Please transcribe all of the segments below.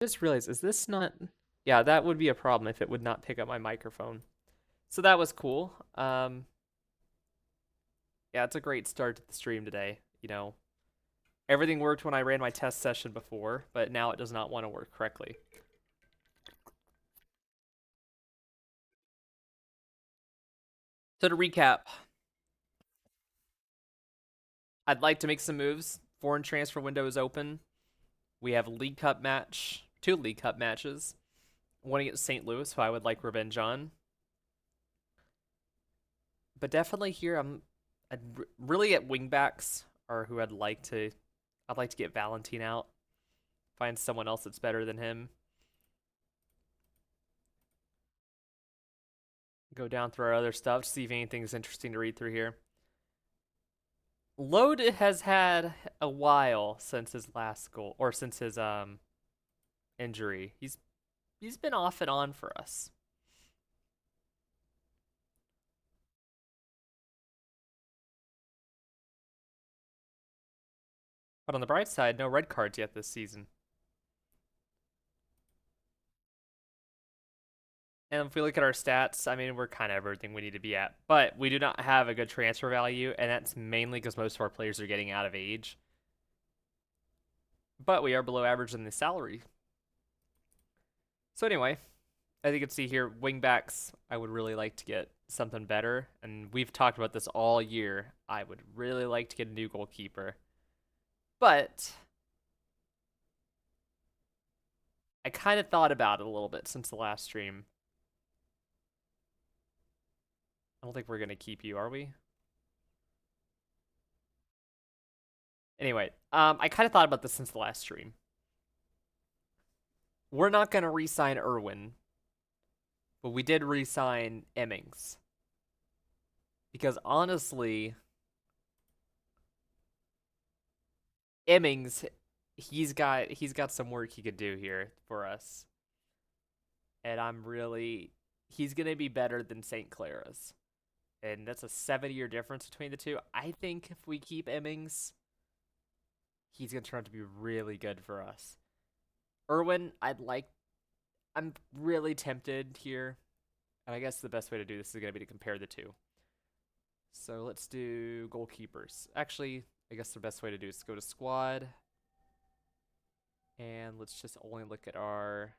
Just realized, is this not? Yeah, that would be a problem if it would not pick up my microphone. So that was cool. Yeah, it's a great start to the stream today. Everything worked when I ran my test session before, but now it does not want to work correctly. So to recap, I'd like to make some moves. Foreign transfer window is open. We have League Cup match, two League Cup matches. One against St. Louis, who I would like revenge on. But definitely here, I'd really at wingbacks or who I'd like to get Valentine out, find someone else that's better than him. Go down through our other stuff to see if anything's interesting to read through here. Load has had a while since his last goal or since his injury. He's been off and on for us. But on the bright side, no red cards yet this season. And if we look at our stats, I mean, we're kind of everything we need to be at. But we do not have a good transfer value, and that's mainly because most of our players are getting out of age. But we are below average in the salary. So anyway, as you can see here, wingbacks, I would really like to get something better. And we've talked about this all year. I would really like to get a new goalkeeper. But I kind of thought about it a little bit since the last stream. I don't think we're going to keep you, are we? Anyway, I kind of thought about this since the last stream. We're not going to re-sign Irwin, but we did re-sign Emmings. Because honestly, Emmings, he's got some work he could do here for us. And he's gonna be better than St. Clara's. And that's a 7-year difference between the two. I think if we keep Emmings, he's gonna turn out to be really good for us. Irwin, I'm really tempted here. And I guess the best way to do this is gonna be to compare the two. So let's do goalkeepers. Actually, I guess the best way to do is go to squad. And let's just only look at our...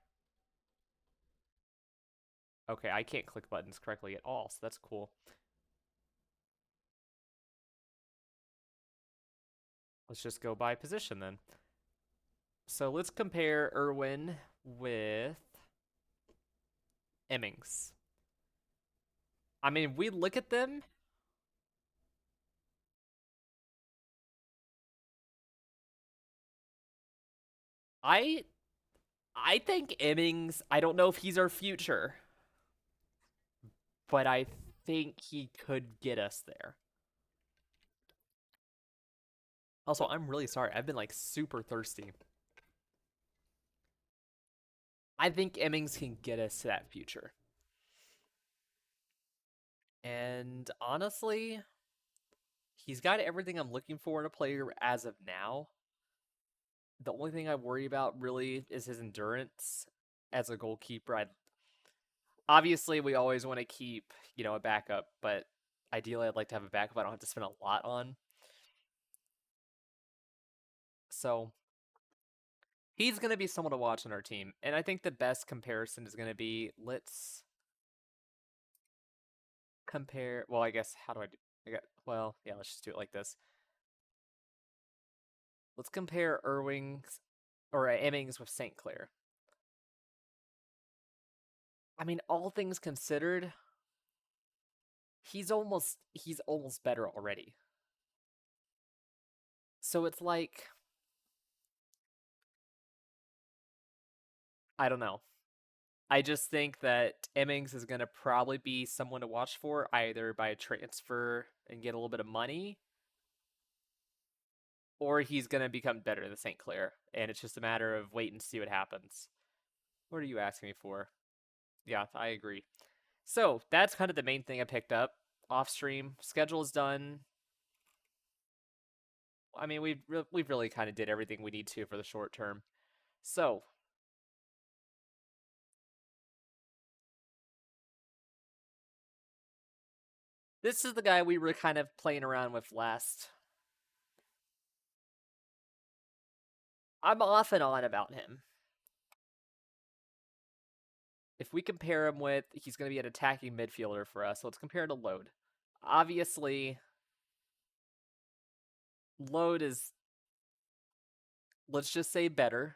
Okay, I can't click buttons correctly at all, so that's cool. Let's just go by position then. So let's compare Irwin with Emmings. I mean, we look at them. I I think Emmings, I don't know if he's our future, but I think he could get us there. Also, I'm really sorry. I've been like super thirsty. I think Emmings can get us to that future. And honestly, he's got everything I'm looking for in a player as of now. The only thing I worry about really is his endurance as a goalkeeper. Obviously we always want to keep, a backup, but ideally I'd like to have a backup I don't have to spend a lot on. So he's going to be someone to watch on our team. And I think the best comparison is going to be, let's compare, well, I guess, how do I do, well, yeah, let's just do it like this. Let's compare Emmings with St. Clair. I mean, all things considered, he's almost better already. So it's like, I don't know. I just think that Emmings is going to probably be someone to watch for, either by a transfer and get a little bit of money, or he's going to become better than St. Clair. And it's just a matter of wait and see what happens. What are you asking me for? Yeah, I agree. So that's kind of the main thing I picked up. Off stream, schedule is done. I mean, we've really kind of did everything we need to for the short term. So This is the guy we were kind of playing around with last. I'm off and on about him. If we compare him with, he's going to be an attacking midfielder for us. So let's compare to Load. Obviously, Load is, let's just say, better.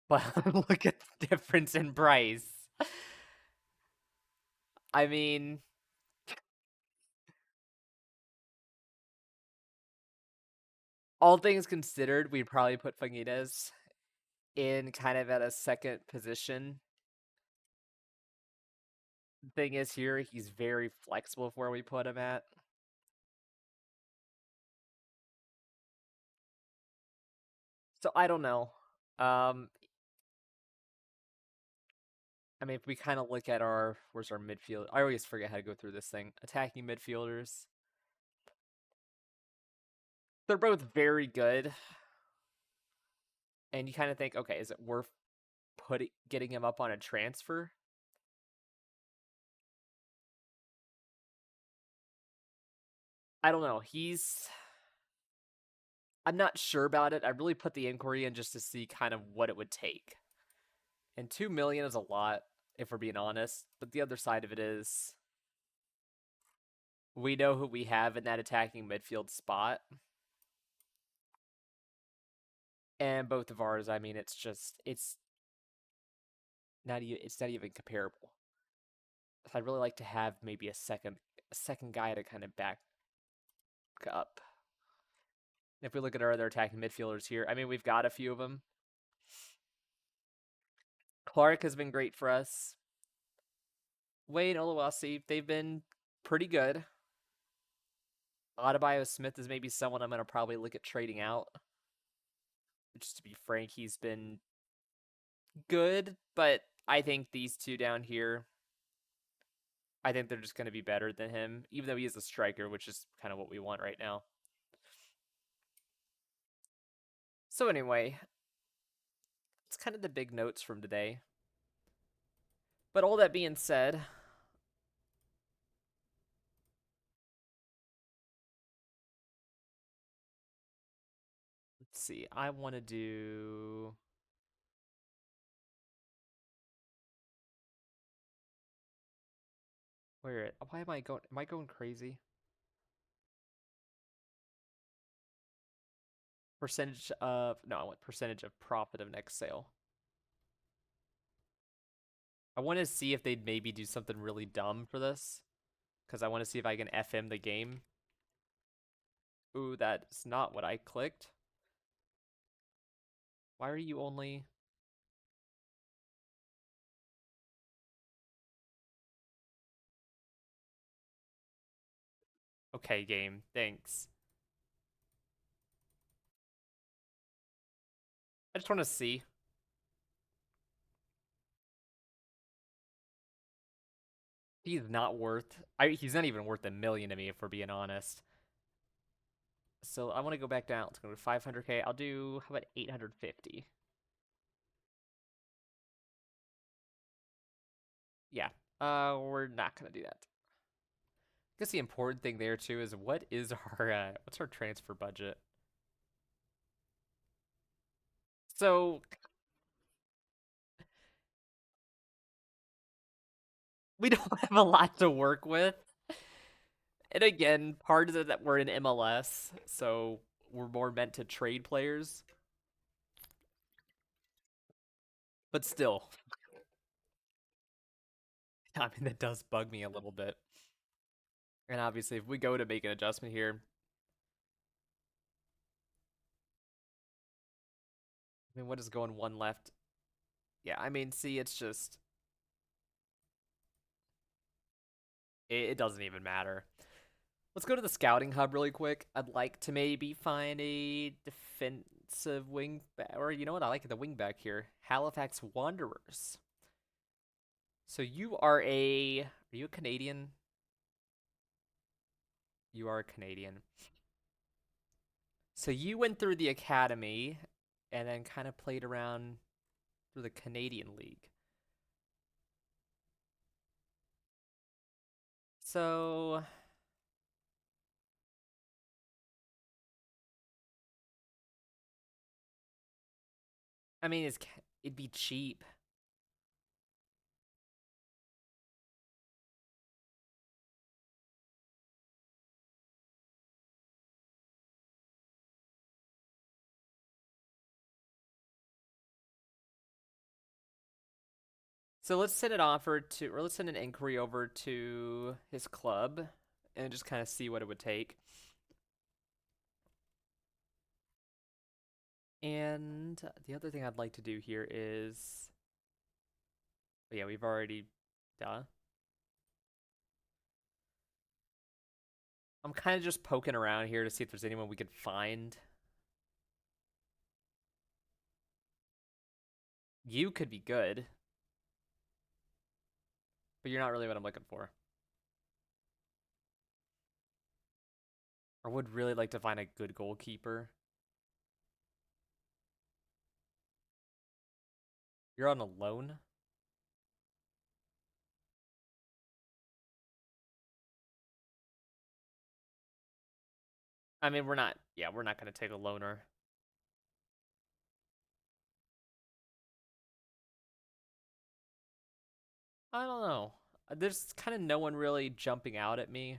But look at the difference in price. I mean, all things considered, we'd probably put Fajitas in kind of at a second position. Thing is, here he's very flexible with where we put him at. So I don't know. I mean, if we kind of look at where's our midfield? I always forget how to go through this thing. Attacking midfielders. They're both very good. And you kind of think, okay, is it worth getting him up on a transfer? I don't know. I'm not sure about it. I really put the inquiry in just to see kind of what it would take. And 2 million is a lot, if we're being honest. But the other side of it is we know who we have in that attacking midfield spot. And both of ours, I mean, it's not even comparable. I'd really like to have maybe a second guy to kind of back up. If we look at our other attacking midfielders here, I mean, we've got a few of them. Clark has been great for us. Wade, Oluwasi, they've been pretty good. Adebayo Smith is maybe someone I'm going to probably look at trading out. Just to be frank, he's been good, but I think these two down here, I think they're just going to be better than him, even though he is a striker, which is kind of what we want right now. So anyway, it's kind of the big notes from today. But all that being said, let's see. I want to do... Why am I going... Am I going crazy? Percentage of... No, I want percentage of profit of next sale. I want to see if they'd maybe do something really dumb for this. Because I want to see if I can FM the game. Ooh, that's not what I clicked. Why are you only... Okay, game. Thanks. I just want to see. He's not worth... he's not even worth a million to me, if we're being honest. So I want to go back down. Let's go to 500k. I'll do... How about 850? Yeah. We're not going to do that. I guess the important thing there, too, is what is our... what's our transfer budget? So... We don't have a lot to work with. And again, part of it that we're in MLS, so we're more meant to trade players. But still. I mean, that does bug me a little bit. And obviously, if we go to make an adjustment here, I mean, what is going one left? Yeah, I mean, see, it's just... It doesn't even matter. Let's go to the scouting hub really quick. I'd like to maybe find a defensive wing back, or you know what? I like the wing back here. Halifax Wanderers. So you are a Canadian? You are a Canadian. So you went through the academy and then kind of played around through the Canadian League. So, I mean, it'd be cheap. So let's send an offer to, or let's send an inquiry over to his club and just kind of see what it would take. And the other thing I'd like to do here is, yeah, we've already, duh. I'm kind of just poking around here to see if there's anyone we could find. You could be good, but you're not really what I'm looking for. I would really like to find a good goalkeeper. You're on a loan? I mean, we're not going to take a loaner. I don't know. There's kind of no one really jumping out at me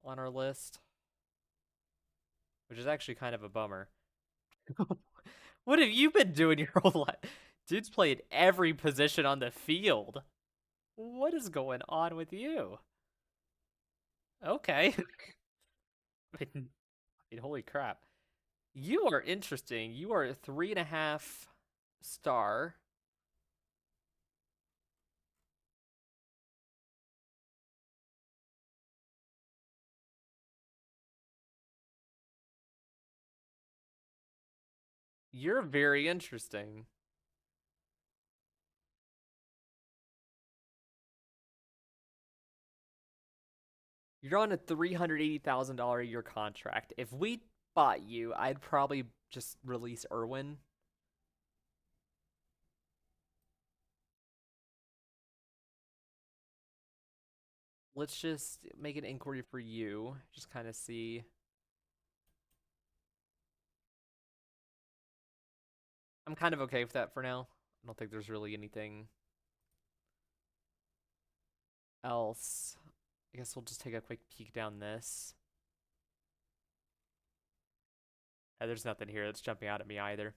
on our list, which is actually kind of a bummer. What have you been doing your whole life? Dude's played every position on the field. What is going on with you? Okay. Holy crap. You are interesting. You are a 3.5 star. You're very interesting. You're on a $380,000 a year contract. If we bought you, I'd probably just release Irwin. Let's just make an inquiry for you. Just kind of see. I'm kind of okay with that for now. I don't think there's really anything else. I guess we'll just take a quick peek down this. There's nothing here that's jumping out at me either.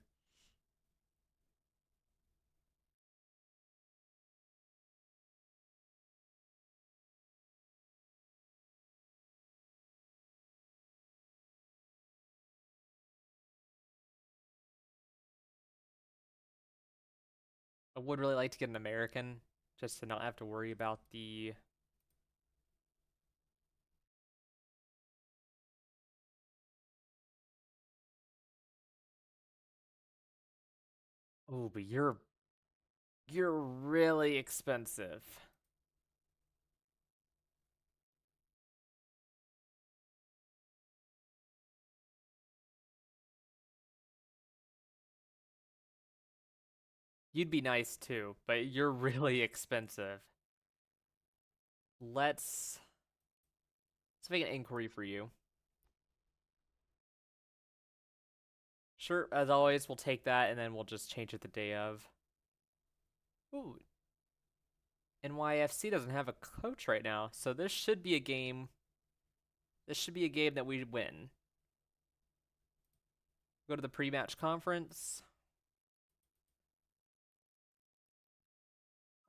I would really like to get an American just to not have to worry about the. Oh, but you're really expensive. You'd be nice too, but you're really expensive. Let's let's make an inquiry for you. Sure, as always, we'll take that and then we'll just change it the day of. Ooh, NYFC doesn't have a coach right now, so this should be a game. This should be a game that we win. Go to the pre-match conference.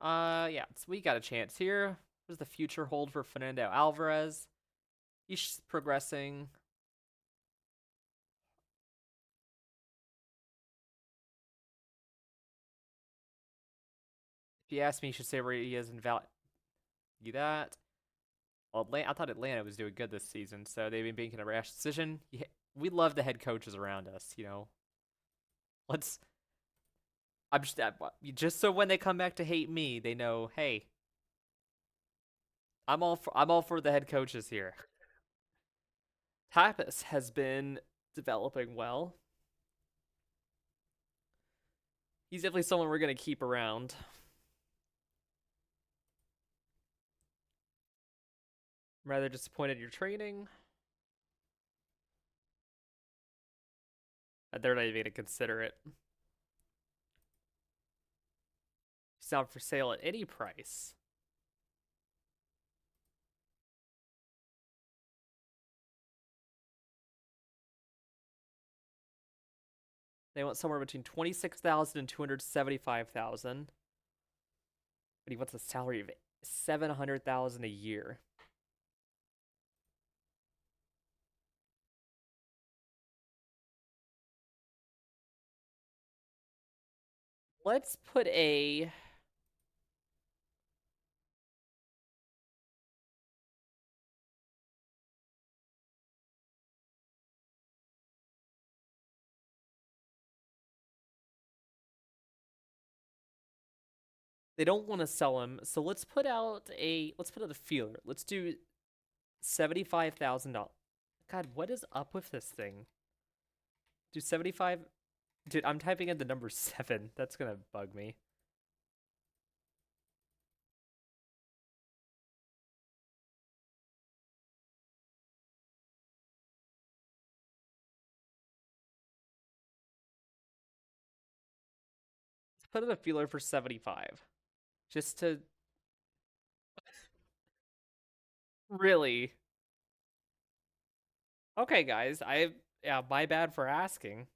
Yeah, so we got a chance here. What does the future hold for Fernando Alvarez? He's progressing. If you ask me, you should say where he is in value that. Well, I thought Atlanta was doing good this season, so they've been making a rash decision. We love the head coaches around us, you know. Let's. I'm just so when they come back to hate me, they know, hey, I'm all for the head coaches here. Tapas has been developing well. He's definitely someone we're gonna keep around. I'm rather disappointed in your training. They're not even going to consider it. It's not for sale at any price. They want somewhere between 26,000 and 275,000. But he wants a salary of 700,000 a year. Let's put a they don't want to sell him, so let's put out a feeler. Let's do $75,000. God, what is up with this thing? Do 75. Dude, I'm typing in the number 7. That's gonna bug me. Let's put in a feeler for 75. Just to really. Okay, guys. Yeah, my bad for asking.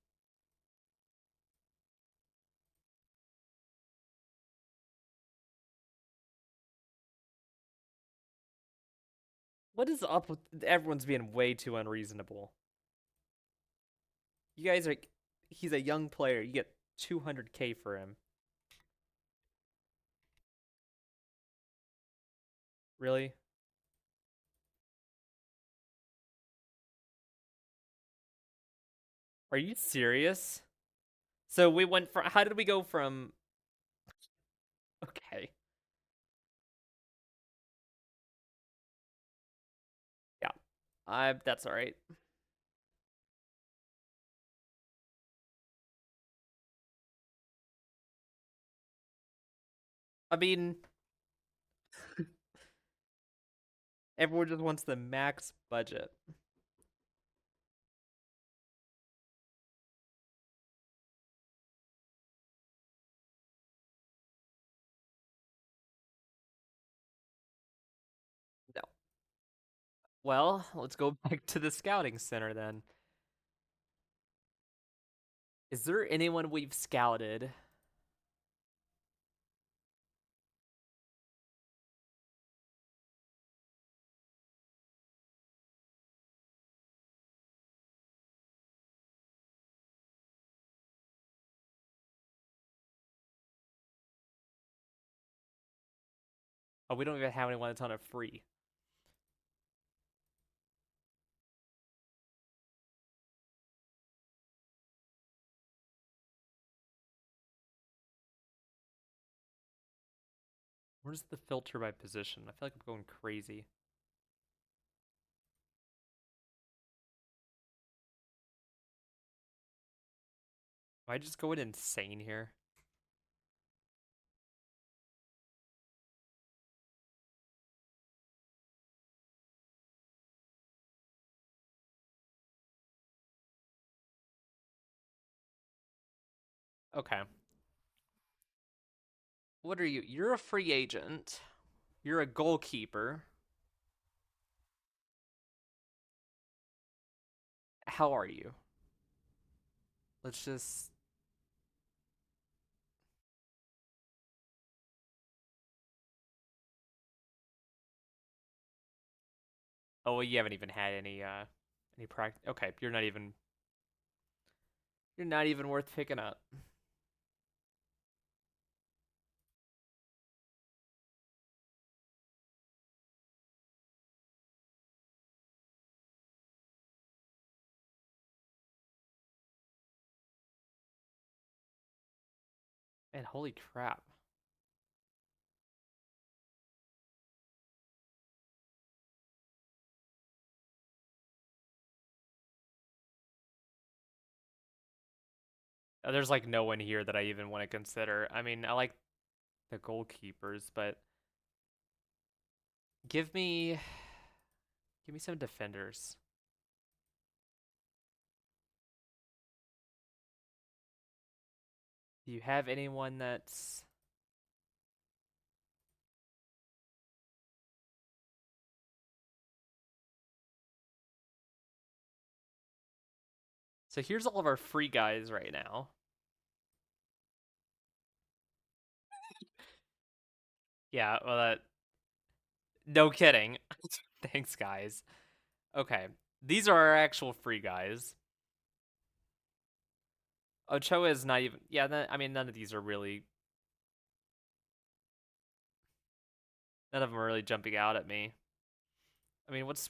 What is up with everyone's being way too unreasonable? You guys are he's a young player. You get 200K for him. Really? Are you serious? So we went from how did we go from okay. Yeah. That's all right. I mean, everyone just wants the max budget. No. Well, let's go back to the scouting center then. Is there anyone we've scouted? Oh, we don't even have anyone that's on a free. Where's the filter by position? I feel like I'm going crazy. Am I just going insane here? Okay. What are you? You're a free agent. You're a goalkeeper. How are you? Let's just. Oh, well, you haven't even had any practice. Okay, you're not even worth picking up. And holy crap. There's like no one here that I even want to consider. I mean, I like the goalkeepers, but give me Give me some defenders. Do you have anyone that's... So here's all of our free guys right now. Yeah, well, no kidding. Thanks, guys. Okay, these are our actual free guys. Ochoa is not even... Yeah, I mean, none of these are really... None of them are really jumping out at me. I mean, what's...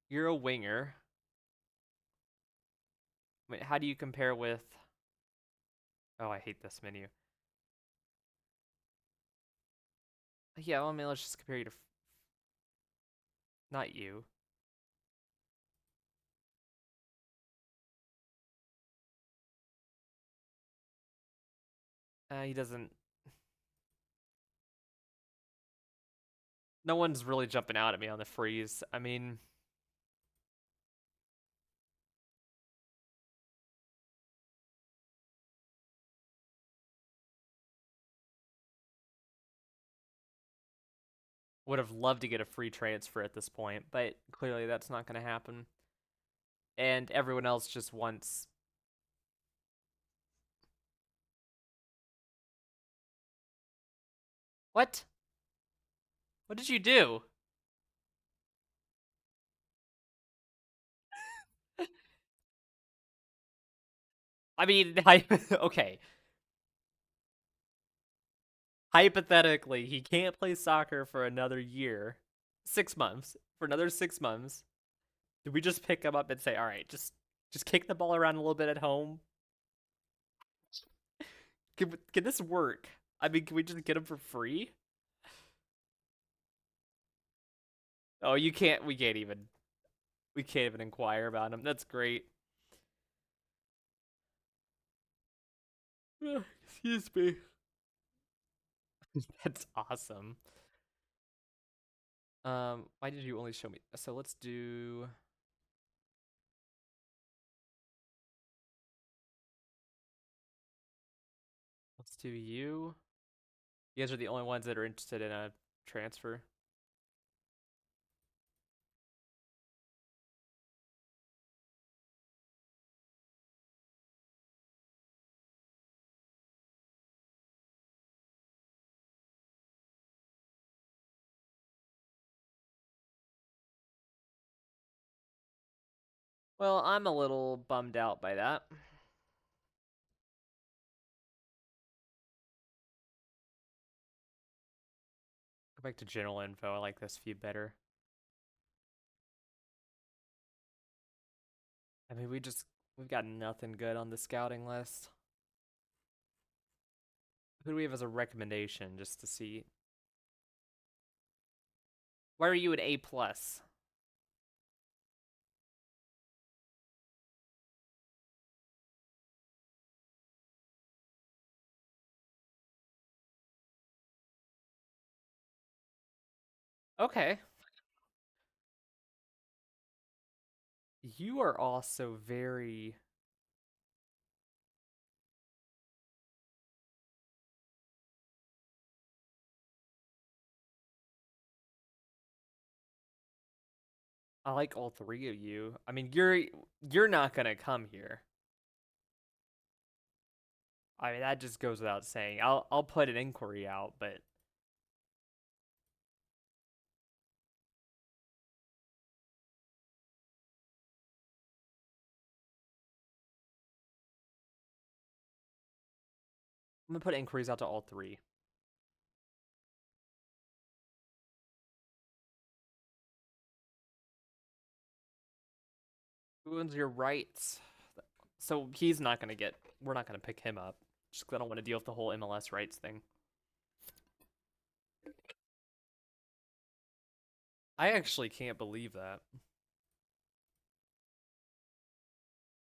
You're a winger. I mean, how do you compare with... Oh, I hate this menu. Yeah, well, I mean, let's just compare you to... Not you. He doesn't... No one's really jumping out at me on the freeze. I mean... Would have loved to get a free transfer at this point, but clearly that's not going to happen. And everyone else just wants... What? What did you do? I mean, okay. Hypothetically, he can't play soccer for another year. 6 months. For another 6 months. Do we just pick him up and say, all right, just kick the ball around a little bit at home? Can this work? I mean, can we just get him for free? Oh, you can't. We can't even inquire about him. That's great. Excuse me. That's awesome. Why did you only show me? So let's do you. You guys are the only ones that are interested in a transfer. Well, I'm a little bummed out by that. Go back to general info. I like this view better. I mean, we've got nothing good on the scouting list. Who do we have as a recommendation just to see? Why are you an A plus? Okay. You are also very... I like all three of you. I mean, you're not gonna come here. I mean, that just goes without saying. I'll put an inquiry out, but I'm gonna put inquiries out to all three. Who owns your rights? So he's not gonna get. We're not gonna pick him up. Just 'cause I don't want to deal with the whole MLS rights thing. I actually can't believe that.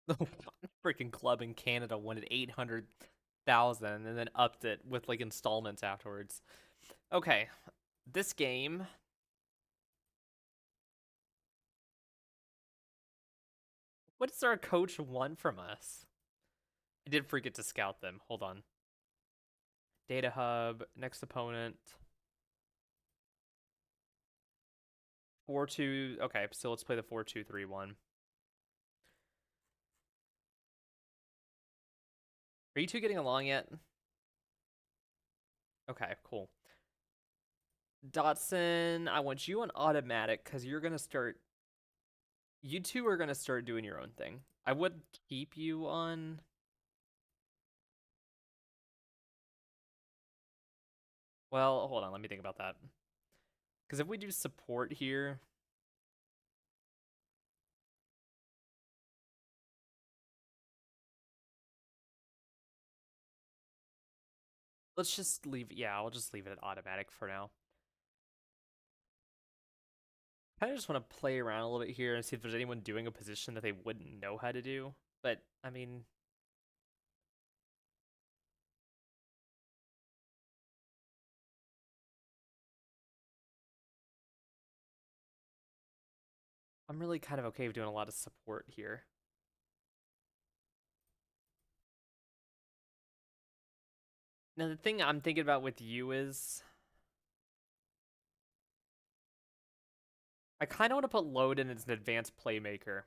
One freaking club in Canada wanted 800,000 and then upped it with like installments afterwards. Okay, this game What does our coach want from us? I did forget to scout them. Hold on. Data hub, next opponent. 4-2. Okay, so let's play the 4-2-3-1. Are you two getting along yet? Okay, cool. Dotson, I want you on automatic because you're gonna start. You two are gonna start doing your own thing. I would keep you on. Well, hold on. Let me think about that. Because if we do support here, let's just leave. Yeah, I'll just leave it at automatic for now. Kind of just want to play around a little bit here and see if there's anyone doing a position that they wouldn't know how to do. But I mean, I'm really kind of okay with doing a lot of support here. Now, the thing I'm thinking about with you is I kind of want to put Load in as an advanced playmaker.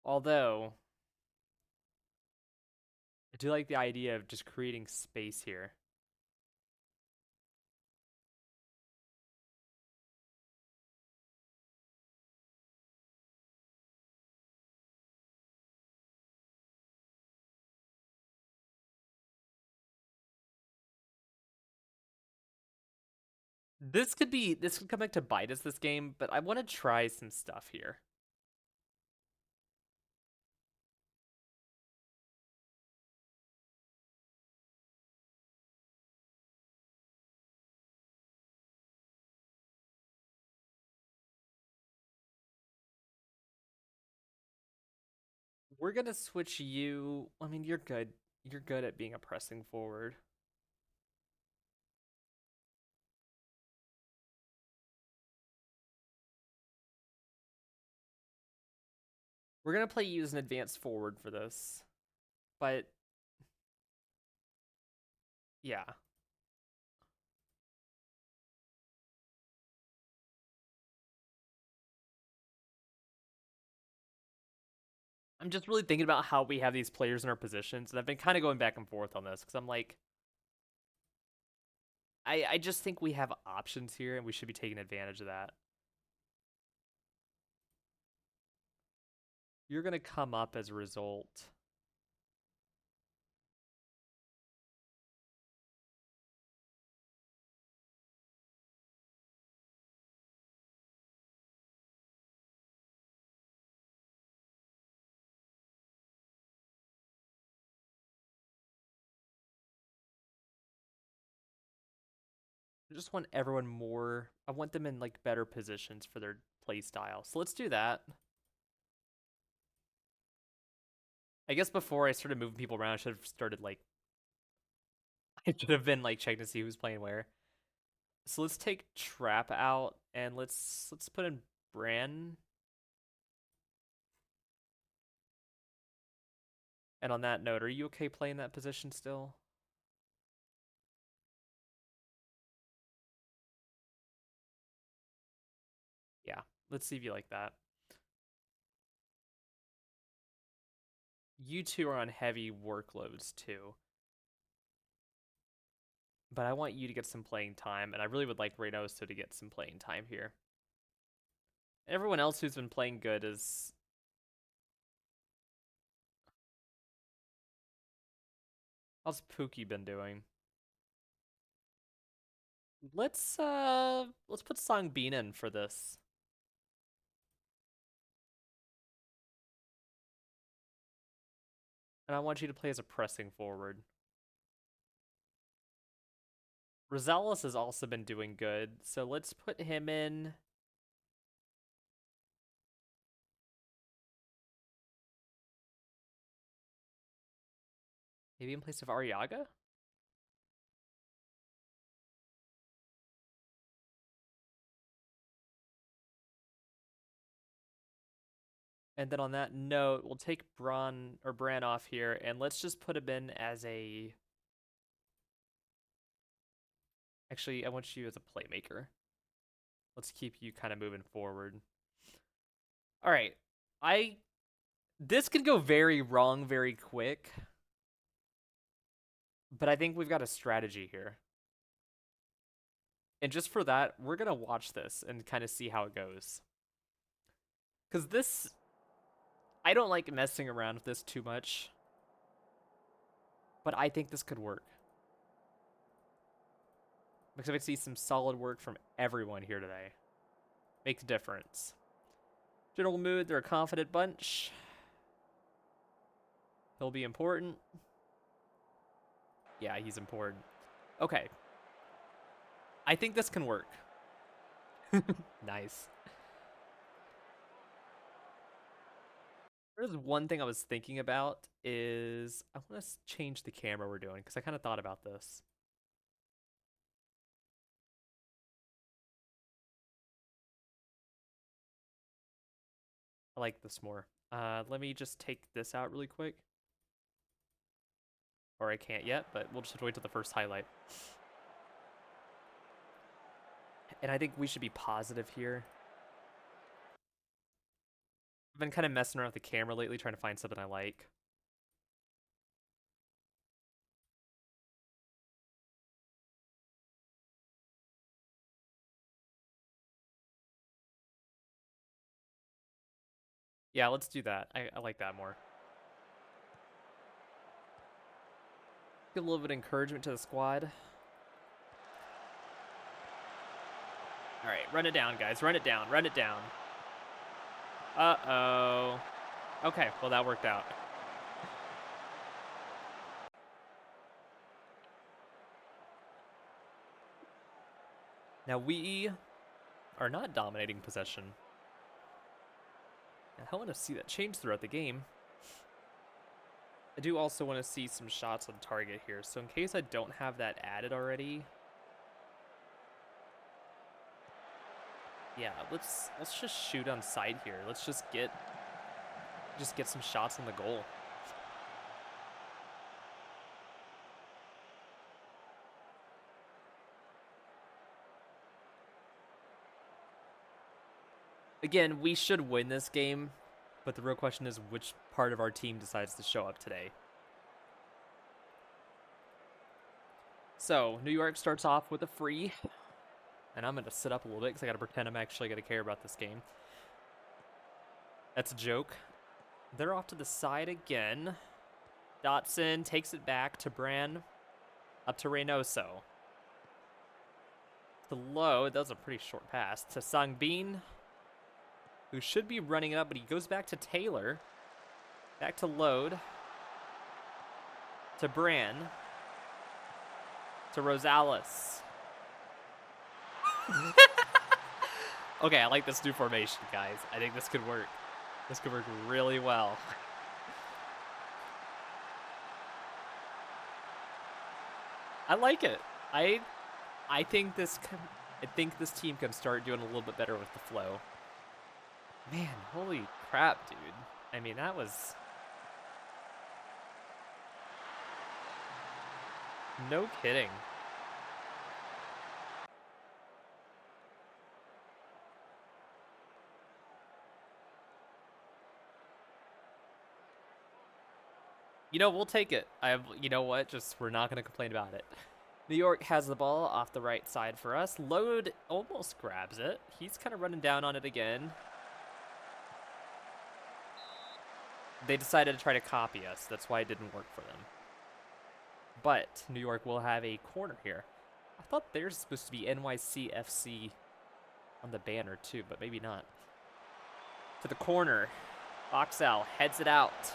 Although, I do like the idea of just creating space here. This could come back to bite us this game, but I want to try some stuff here. We're gonna switch you. I mean, you're good. You're good at being a pressing forward. We're gonna play you as an advanced forward for this. But yeah. I'm just really thinking about how we have these players in our positions, and I've been kind of going back and forth on this because I'm like, I just think we have options here, and we should be taking advantage of that. You're gonna come up as a result. I just want everyone more. I want them in like better positions for their play style. So let's do that. I guess before I started moving people around, I should have started like I should have been like checking to see who's playing where. So let's take Trap out and let's put in Bran. And on that note, are you okay playing that position still? Yeah. Let's see if you like that. You two are on heavy workloads too. But I want you to get some playing time, and I really would like Reynoso to get some playing time here. Everyone else who's been playing good is. How's Pookie been doing? Let's put Songbin in for this. And I want you to play as a pressing forward. Rosales has also been doing good, so let's put him in. Maybe in place of Ariaga? And then on that note, we'll take Bran off here, and let's just put him in as a... Actually, I want you as a playmaker. Let's keep you kind of moving forward. All right. This could go very wrong very quick. But I think we've got a strategy here. And just for that, we're going to watch this and kind of see how it goes. Because this... I don't like messing around with this too much. But I think this could work. Because I see some solid work from everyone here today. Makes a difference. General mood, they're a confident bunch. He'll be important. Yeah, he's important. Okay. I think this can work. Nice. There's one thing I was thinking about is I want to change the camera we're doing because I kind of thought about this. I like this more. Let me just take this out really quick. Or I can't yet, but we'll just wait till the first highlight. And I think we should be positive here. I've been kind of messing around with the camera lately, trying to find something I like. Yeah, let's do that. I like that more. Get a little bit of encouragement to the squad. All right, run it down, guys. Run it down. Run it down. Uh-oh. Okay, well, that worked out. Now, we are not dominating possession. I want to see that change throughout the game. I do also want to see some shots on target here. So in case I don't have that added already... Yeah, let's just shoot on sight here. Let's just get some shots on the goal. Again, we should win this game, but the real question is which part of our team decides to show up today. So, New York starts off with a free. And I'm going to sit up a little bit because I got to pretend I'm actually going to care about this game. That's a joke. They're off to the side again. Dotson takes it back to Bran. Up to Reynoso. To Lowe. That was a pretty short pass. To Sangbin, who should be running it up, but he goes back to Taylor. Back to Load. To Bran. To Rosales. Okay, I like this new formation, guys. I think this could work. This could work really well. I like it. I think this team can start doing a little bit better with the flow. Man, holy crap, dude. I mean, that was... No kidding. You know, we'll take it. You know what? Just, we're not going to complain about it. New York has the ball off the right side for us. Load almost grabs it. He's kind of running down on it again. They decided to try to copy us. That's why it didn't work for them. But New York will have a corner here. I thought there's supposed to be NYCFC on the banner too, but maybe not. To the corner. Boxell heads it out.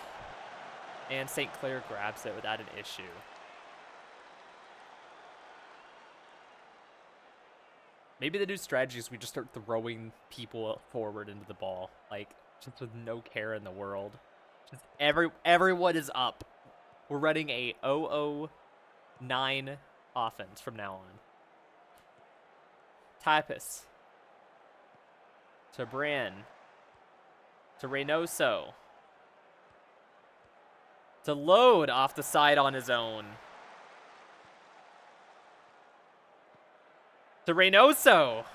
And St. Clair grabs it without an issue. Maybe the new strategy is we just start throwing people forward into the ball. Like, just with no care in the world. Just everyone is up. We're running a 0-0-9 offense from now on. Typus. To Bran. To Reynoso. To Load off the side on his own. To Reynoso.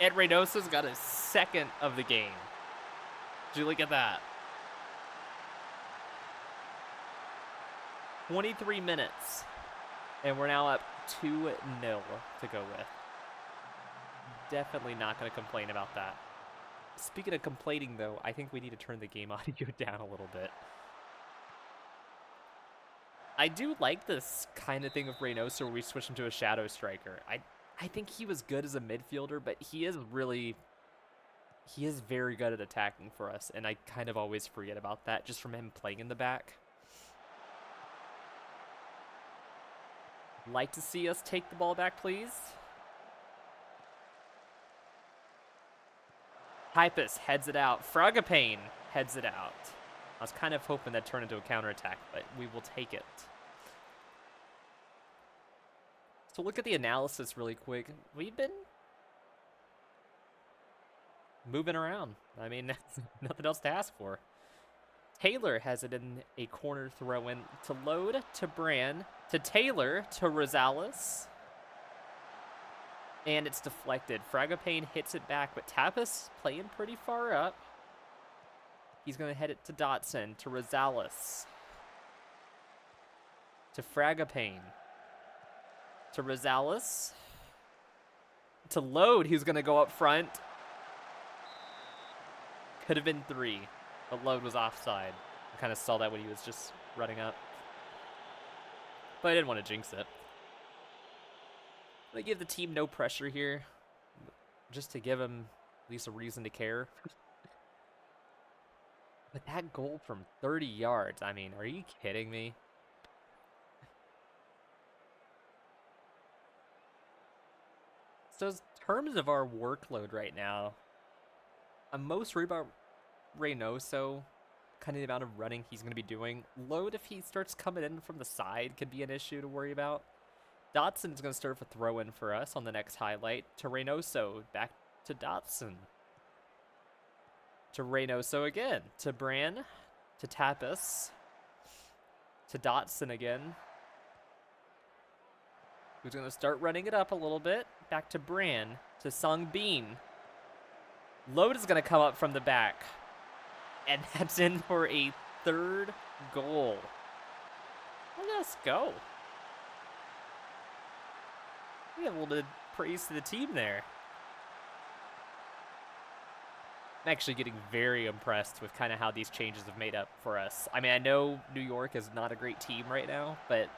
And Reynoso's got his second of the game. Did you look at that? 23 minutes. And we're now up 2-0 to go with. Definitely not going to complain about that. Speaking of complaining, though, I think we need to turn the game audio down a little bit. I do like this kind of thing with Reynoso where we switch him to a shadow striker. I think he was good as a midfielder, but he is very good at attacking for us, and I kind of always forget about that just from him playing in the back. Like to see us take the ball back, please. Hypus heads it out. Fragapane heads it out. I was kind of hoping that turned into a counterattack, but we will take it. So look at the analysis really quick. We've been moving around. I mean, nothing else to ask for. Taylor has it in a corner throw-in to Load, to Bran, to Taylor, to Rosales. And it's deflected. Fragapane hits it back, but Tapas playing pretty far up. He's going to head it to Dotson, to Rosales, to Fragapane, to Rosales, to Load, who's going to go up front. Could have been 3, but Load was offside. I kind of saw that when he was just running up. But I didn't want to jinx it. I give the team no pressure here, just to give him at least a reason to care. But that goal from 30 yards, I mean, are you kidding me? So in terms of our workload right now, I'm most worried about Reynoso, kind of the amount of running he's going to be doing. Load, if he starts coming in from the side, could be an issue to worry about. Dotson's going to start with a throw-in for us on the next highlight. To Reynoso, back to Dotson. To Reynoso again. To Bran. To Tapas. To Dotson again. Who's going to start running it up a little bit. Back to Bran. To Sung Bean. Load is going to come up from the back. And that's in for a third goal. Let's go. We have a little bit of praise to the team there. I'm actually getting very impressed with kind of how these changes have made up for us. I mean, I know New York is not a great team right now, but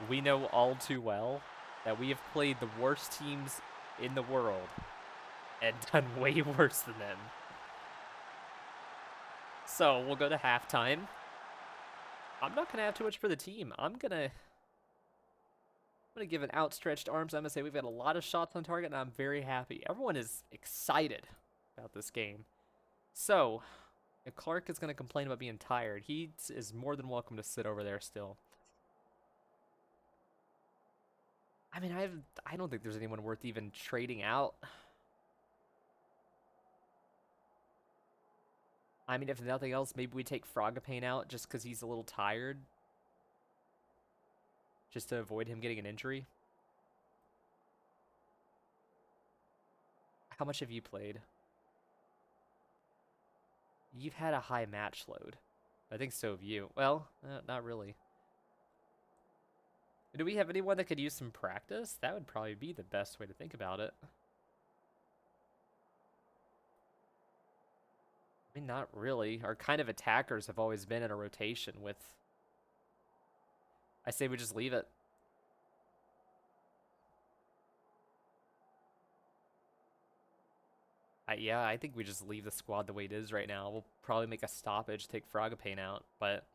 we know all too well that we have played the worst teams in the world and done way worse than them. So we'll go to halftime. I'm not going to have too much for the team. I'm going to give an outstretched arms. I'm going to say we've got a lot of shots on target, and I'm very happy. Everyone is excited about this game. So, if Clark is going to complain about being tired, he is more than welcome to sit over there still. I mean, I don't think there's anyone worth even trading out. I mean, if nothing else, maybe we take Frogapane out just because he's a little tired. Just to avoid him getting an injury. How much have you played? You've had a high match load. I think so have you. Well, not really. Do we have anyone that could use some practice? That would probably be the best way to think about it. I mean, not really. Our kind of attackers have always been in a rotation with... I say we just leave it. Yeah, I think we just leave the squad the way it is right now. We'll probably make a stoppage, take Frogapane out, but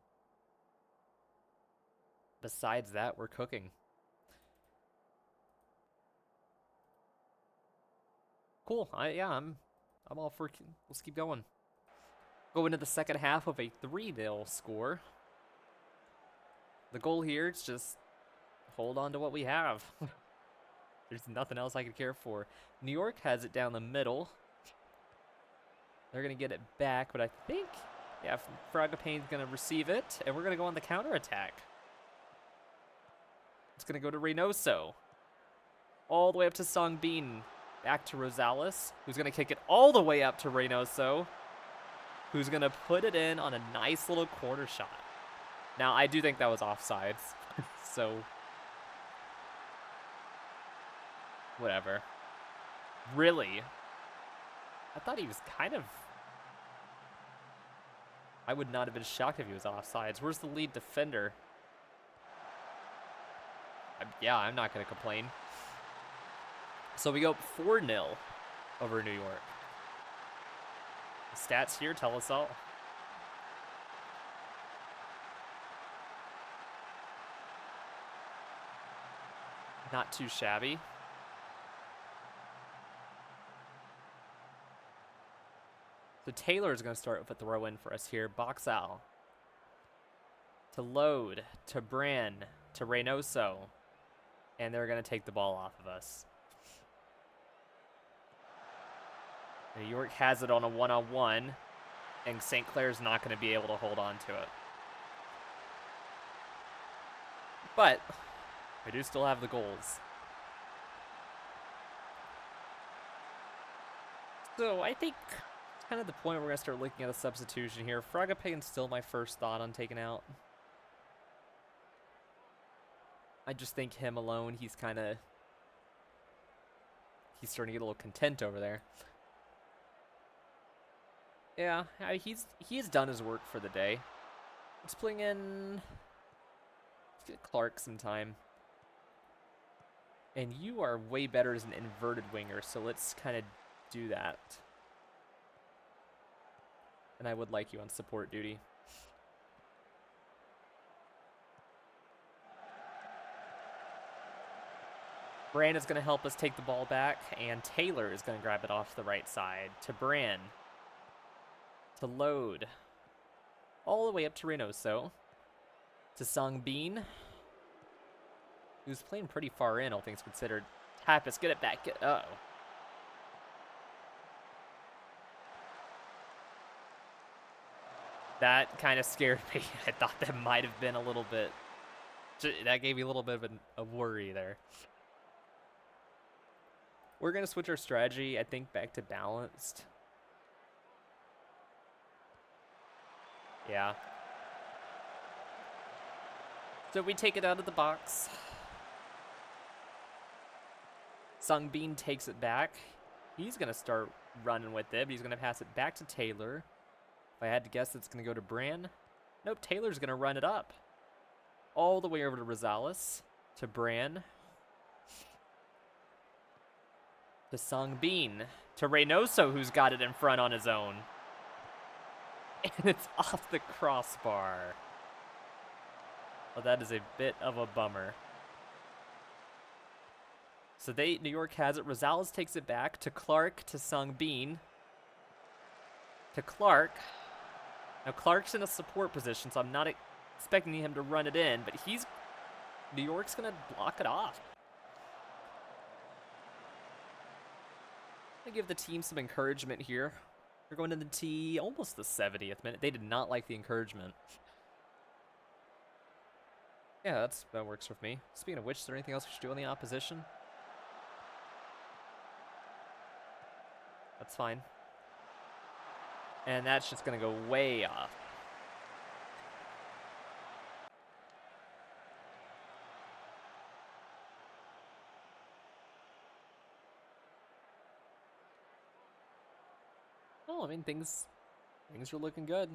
besides that, we're cooking. Cool. I'm all for. Let's keep going. Go into the second half of a 3-0 score. The goal here is just hold on to what we have. There's nothing else I could care for. New York has it down the middle. They're going to get it back, but I think, yeah, Fragapane's going to receive it, and we're going to go on the counterattack. It's going to go to Reynoso. All the way up to Songbin. Back to Rosales, who's going to kick it all the way up to Reynoso, who's going to put it in on a nice little corner shot. Now, I do think that was offsides, so whatever. Really? I thought he was kind of... I would not have been shocked if he was offsides. Where's the lead defender? Yeah, I'm not going to complain. So we go 4-0 over New York. The stats here tell us all. Not too shabby. So Taylor's going to start with a throw in for us here. Boxall. To Load. To Bran. To Reynoso. And they're going to take the ball off of us. New York has it on a one-on-one. And St. Clair's not going to be able to hold on to it. But we do still have the goals. So I think kind of the point where we're going to start looking at a substitution here. Fragapane's still my first thought on taking out. I just think him alone, he's starting to get a little content over there. Yeah, he's done his work for the day. Let's bring in... Let's get Clark some time. And you are way better as an inverted winger, so let's kind of do that. And I would like you on support duty. Bran is going to help us take the ball back, and Taylor is going to grab it off the right side to Bran. To Load. All the way up to Reynoso. To Songbin, who's playing pretty far in, all things considered. Tapas, get it back. Uh-oh. That kind of scared me. I thought that might have been a little bit... That gave me a little bit of a worry there. We're going to switch our strategy, I think, back to balanced. Yeah. So we take it out of the box. Songbin takes it back. He's going to start running with it, but he's going to pass it back to Taylor. If I had to guess, it's going to go to Bran. Nope, Taylor's going to run it up. All the way over to Rosales. To Bran. To Songbin. To Reynoso, who's got it in front on his own. And it's off the crossbar. Well, that is a bit of a bummer. So New York has it. Rosales takes it back to Clark, to Songbin. To Clark. Now Clark's in a support position, so I'm not expecting him to run it in, but New York's going to block it off. I'm going to give the team some encouragement here. We're going to the almost the 70th minute. They did not like the encouragement. Yeah, that works with me. Speaking of which, is there anything else we should do on the opposition? That's fine. And that's just going to go way off. Well, I mean, things are looking good.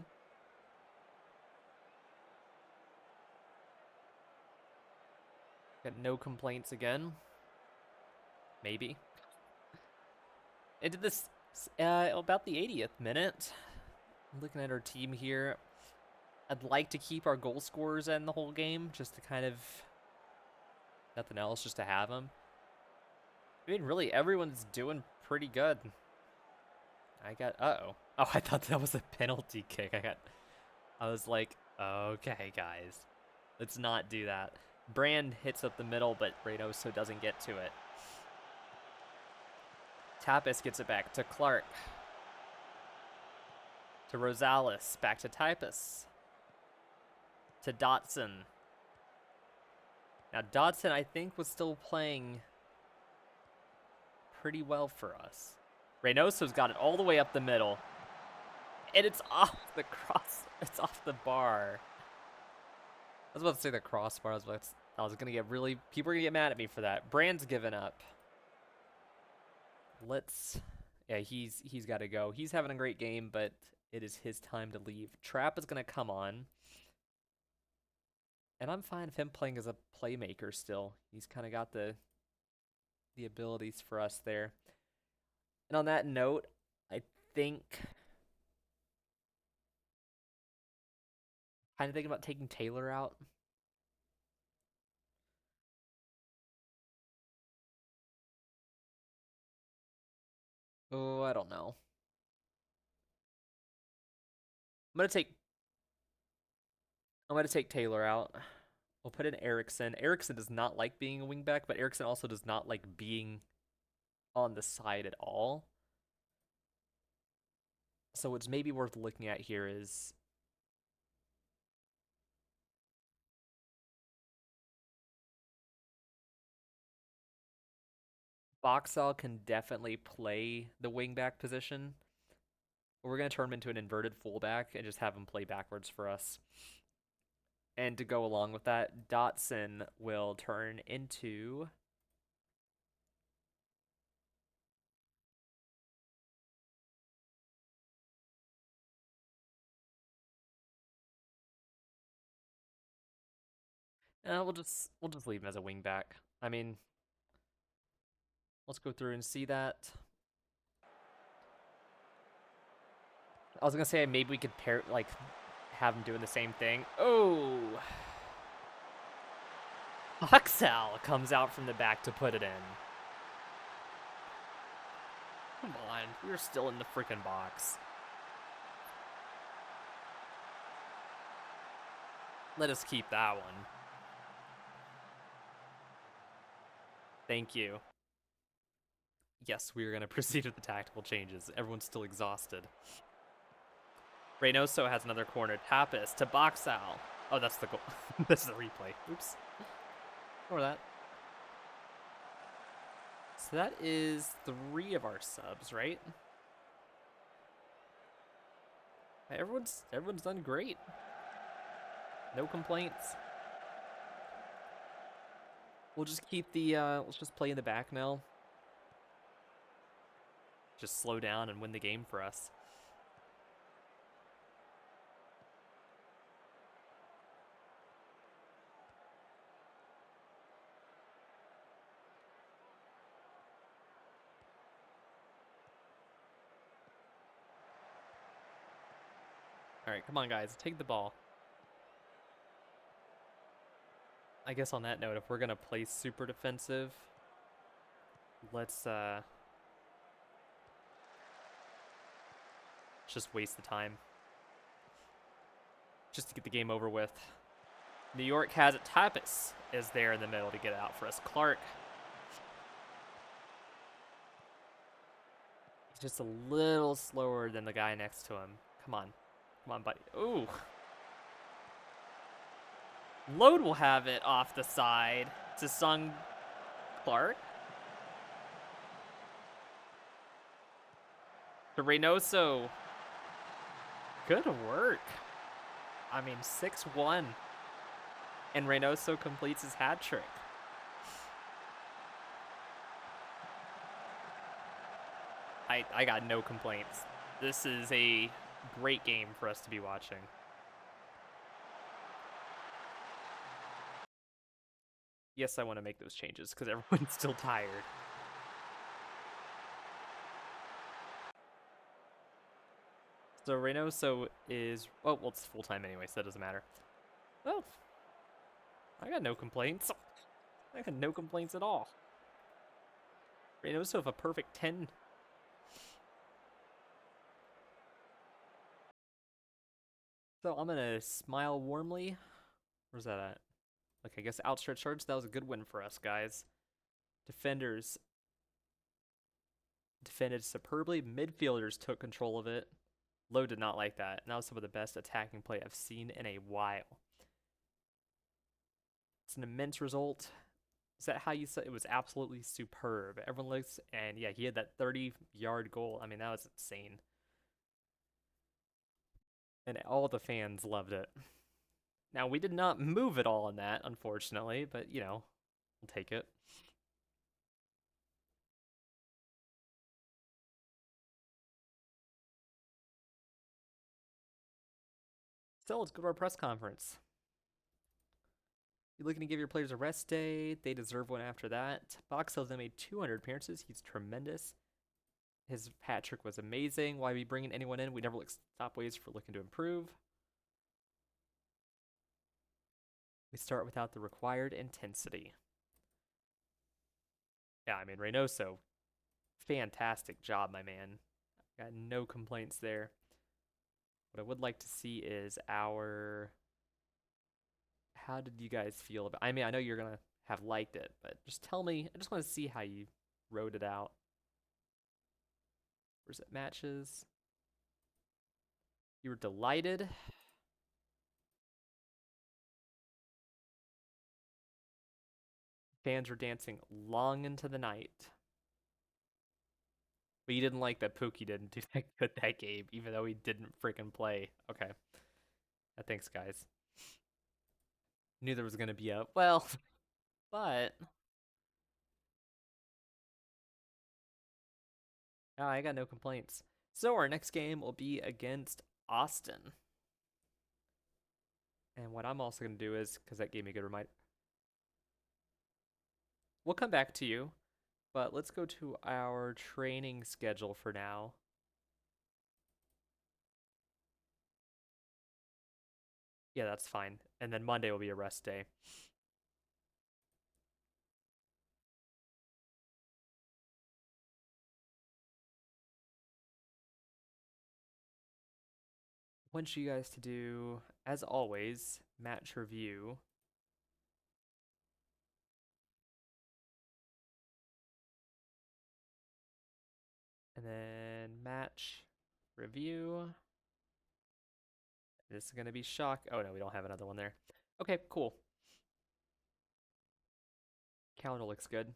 Got no complaints again. Maybe. Into this about the 80th minute. Looking at our team here, I'd like to keep our goal scorers in the whole game, just to kind of nothing else, just to have them. I mean, really, everyone's doing pretty good. Oh, I thought that was a penalty kick. I was like, okay, guys, let's not do that. Brand hits up the middle, but Reynoso doesn't get to it. Tapas gets it back to Clark. To Rosales. Back to Typus. To Dotson. Now, Dotson, I think, was still playing pretty well for us. Reynoso's got it all the way up the middle. And it's off the cross. It's off the bar. I was about to say the crossbar. I was going to get really... People are going to get mad at me for that. Brand's given up. Yeah, he's got to go. He's having a great game, but it is his time to leave. Trap is going to come on. And I'm fine with him playing as a playmaker still. He's kind of got the abilities for us there. And on that note, I think... Kind of thinking about taking Taylor out. Oh, I don't know. I'm gonna take Taylor out. We'll put in Erickson. Erickson does not like being a wingback, but Erickson also does not like being on the side at all. So what's maybe worth looking at here is Boxall can definitely play the wingback position. We're going to turn him into an inverted fullback and just have him play backwards for us. And to go along with that, Dotson will turn into... we'll just leave him as a wingback. I mean, let's go through and see that. I was gonna say maybe we could have him doing the same thing. Oh, Boxall comes out from the back to put it in. Come on, we're still in the freaking box. Let us keep that one. Thank you. Yes, we are going to proceed with the tactical changes. Everyone's still exhausted. Reynoso has another corner. Tapas to Boxall. Oh, that's the goal. This is the replay. Oops. Ignore that. So that is 3 of our subs, right? Everyone's done great. No complaints. We'll just keep the let's just play in the back now. Just slow down and win the game for us. All right, come on, guys. Take the ball. I guess on that note, if we're going to play super defensive, let's just waste the time. Just to get the game over with. New York has it. Tapas is there in the middle to get it out for us. Clark. He's just a little slower than the guy next to him. Come on. Come on, buddy. Ooh. Load will have it off the side to Sung Clark. To Reynoso. Good work. I mean, 6-1. And Reynoso completes his hat trick. I got no complaints. This is a great game for us to be watching. Yes, I want to make those changes because everyone's still tired. So Reynoso is... Oh, well, it's full-time anyway, so that doesn't matter. Well, I got no complaints. I got no complaints at all. Reynoso with a perfect 10. So I'm going to smile warmly. Where's that at? Okay, I guess outstretched arms. That was a good win for us, guys. Defenders defended superbly. Midfielders took control of it. Lowe did not like that, and that was some of the best attacking play I've seen in a while. It's an immense result. Is that how you said it was absolutely superb? Everyone looks, and yeah, he had that 30-yard goal. I mean, that was insane. And all the fans loved it. Now, we did not move at all in that, unfortunately, but we'll take it. Still, let's go to our press conference. You're looking to give your players a rest day. They deserve one after that. Box tells them made 200 appearances. He's tremendous. His hat trick was amazing. Why be bringing anyone in? We never look stop ways for looking to improve. We start without the required intensity. Yeah, I mean, Reynoso, fantastic job, my man. Got no complaints there. What I would like to see is our. How did you guys feel about? I mean, I know you're gonna have liked it, but just tell me. I just want to see how you wrote it out. Where's it matches? You were delighted. Fans were dancing long into the night. But you didn't like that Pookie didn't do that good that game, even though he didn't freaking play. Okay. Thanks, guys. Knew there was gonna be a well, but I got no complaints. So our next game will be against Austin. And what I'm also gonna do is, because that gave me a good reminder, we'll come back to you, but let's go to our training schedule for now. Yeah, that's fine. And then Monday will be a rest day. Want you guys to do, as always, match review. And then match review. This is going to be shock. Oh, no, we don't have another one there. Okay, cool. Calendar looks good.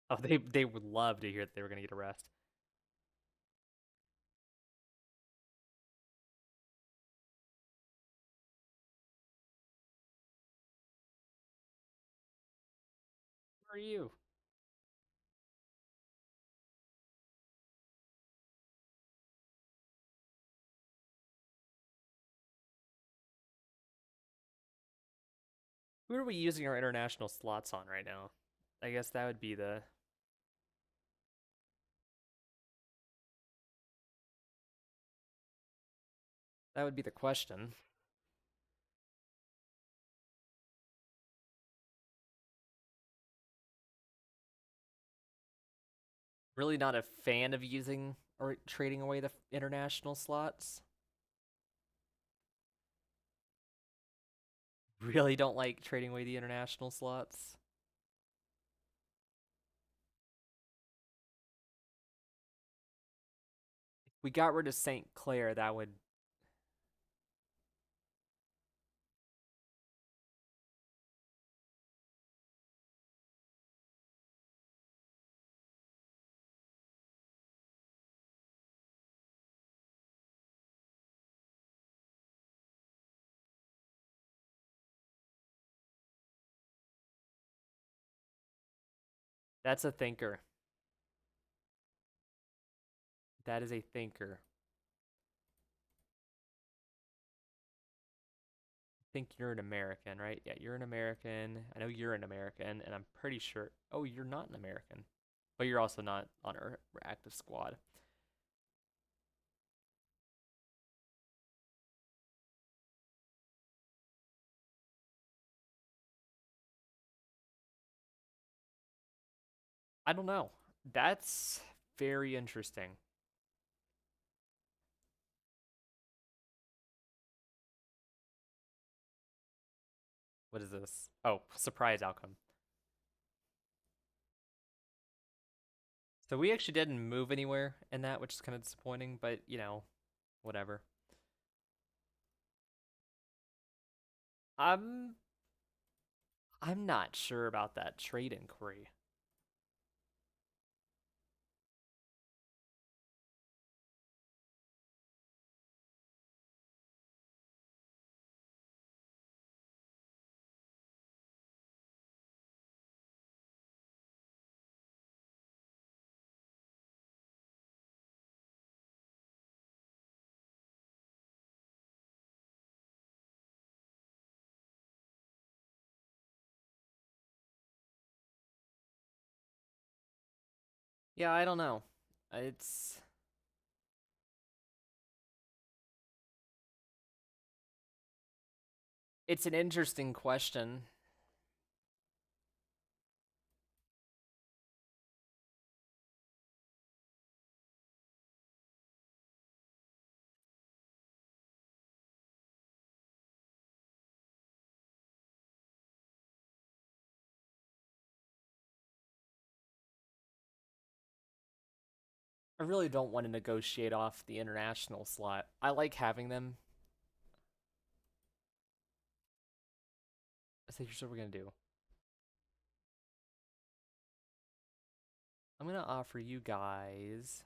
Oh, they would love to hear that they were going to get a rest. Who are you? Who are we using our international slots on right now? I guess that would be the question. Really not a fan of using or trading away the international slots. Really don't like trading away the international slots. If we got rid of St. Clair, that would. That's a thinker. That is a thinker. I think you're an American, right? Yeah, you're an American. I know you're an American, and I'm pretty sure. Oh, you're not an American. But you're also not on our active squad. I don't know. That's very interesting. What is this? Oh, surprise outcome. So we actually didn't move anywhere in that, which is kind of disappointing, but you know, whatever. I'm I'm not sure about that trade inquiry. Yeah, I don't know. It's it's an interesting question. I really don't want to negotiate off the international slot. I like having them. I think here's what we're gonna do. I'm gonna offer you guys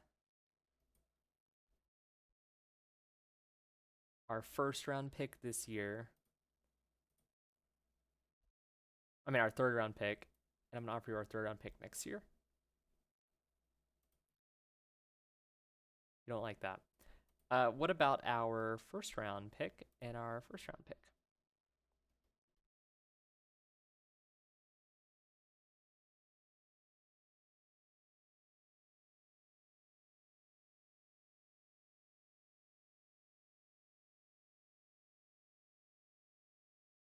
our first round pick this year. I mean our third round pick, and I'm gonna offer you our third round pick next year. You don't like that. What about our first round pick and our first round pick?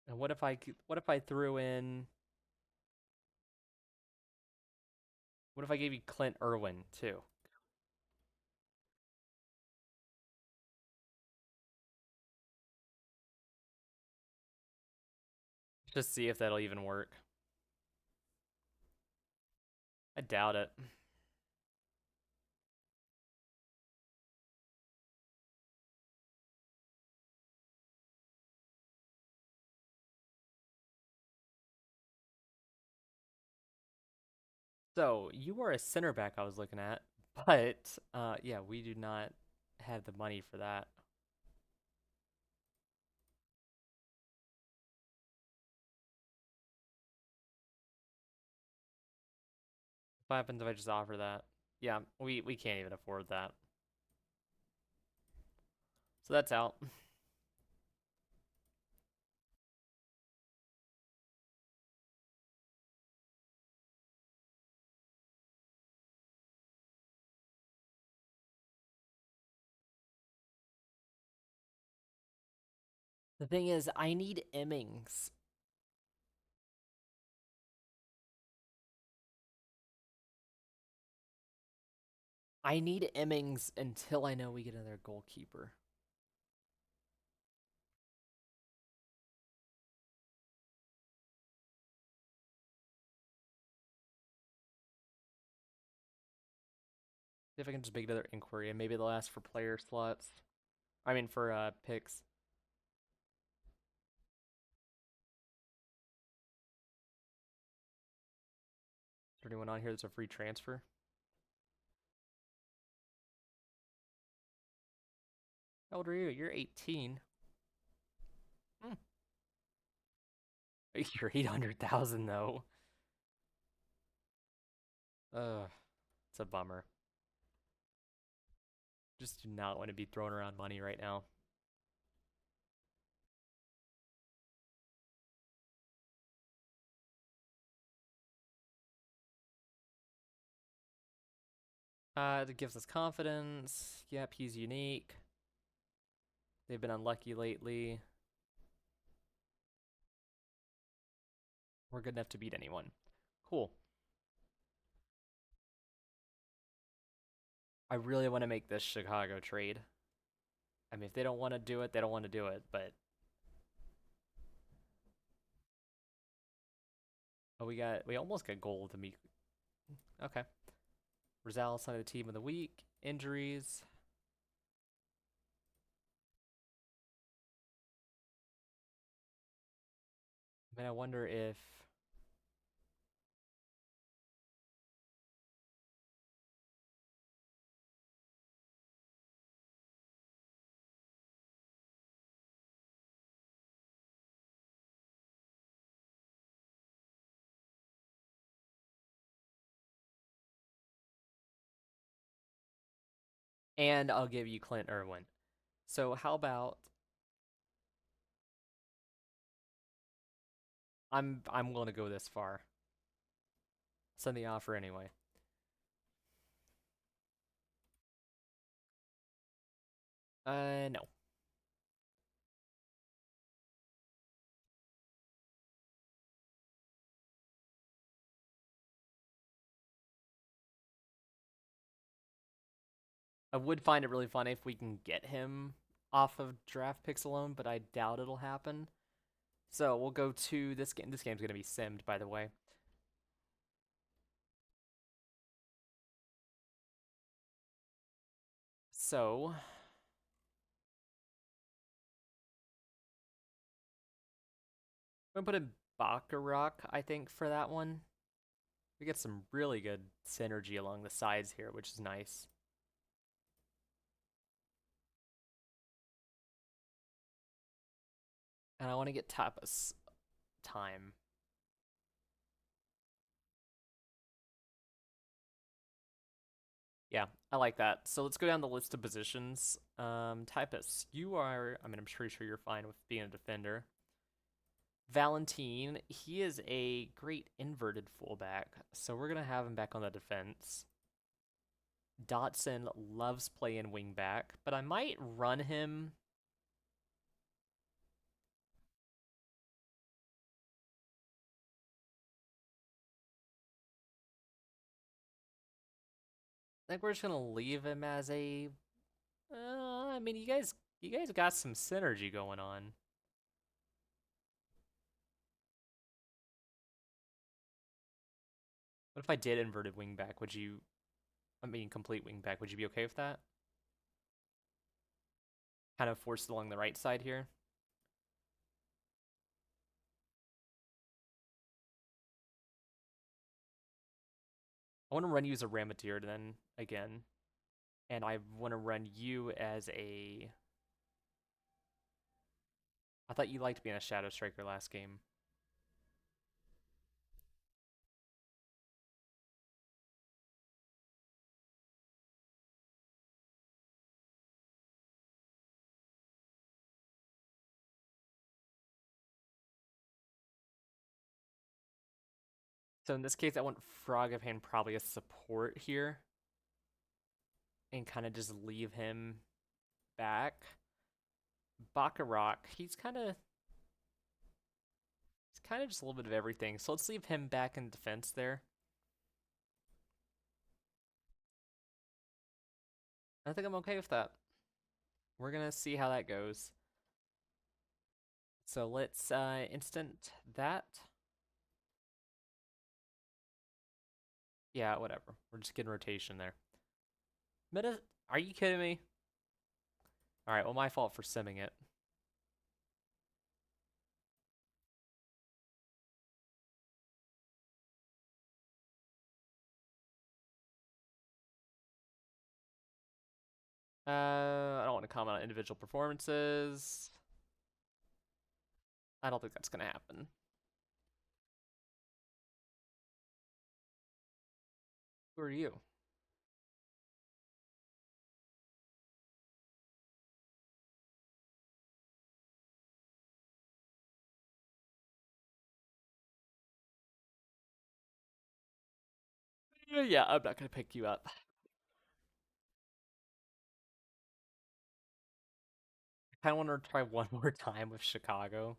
And what if I threw in what if I gave you Clint Irwin too? Just see if that'll even work. I doubt it. So you are a center back I was looking at, but yeah, we do not have the money for that. What happens if I just offer that? Yeah, we can't even afford that. So that's out. The thing is, I need Emmings. I need Emmings until I know we get another goalkeeper. See if I can just make another inquiry and maybe they'll ask for player slots. I mean for picks. Is there anyone on here that's a free transfer? How old are you? You're 18. Hmm. You're 800,000 though. Ugh, it's a bummer. Just do not want to be throwing around money right now. It gives us confidence. Yep, he's unique. They've been unlucky lately. We're good enough to beat anyone. Cool. I really want to make this Chicago trade. I mean, if they don't want to do it, they don't want to do it. But oh, we almost got gold to meet. Okay. Rosales on the team of the week. Injuries. I mean, I wonder if and I'll give you Clint Irwin. So how about I'm willing to go this far. Send the offer anyway. No. I would find it really funny if we can get him off of draft picks alone, but I doubt it'll happen. So we'll go to this game. This game's gonna be simmed, by the way. So I'm gonna put in Baccarat, I think, for that one. We get some really good synergy along the sides here, which is nice. And I want to get Tapas time. Yeah, I like that. So let's go down the list of positions. Typus, you are, I mean, I'm pretty sure you're fine with being a defender. Valentine, he is a great inverted fullback, so we're going to have him back on the defense. Dotson loves playing wingback, but I might run him. I think we're just gonna leave him as a. I mean, you guys got some synergy going on. What if I did inverted wingback? Would you? I mean, complete wingback. Would you be okay with that? Kind of forced along the right side here. I want to run you as a Ramadeer then again, and I want to run you as a. I thought you liked being a Shadow Striker last game. So in this case, I want Frog of Hand probably a support here, and kind of just leave him back. Baccarat, he's kind of just a little bit of everything. So let's leave him back in defense there. I think I'm okay with that. We're gonna see how that goes. So let's instant that. Yeah, whatever. We're just getting rotation there. Meta, are you kidding me? All right, well, my fault for simming it. I don't want to comment on individual performances. I don't think that's gonna happen. Who are you? Yeah, I'm not gonna pick you up. I kind of want to try one more time with Chicago,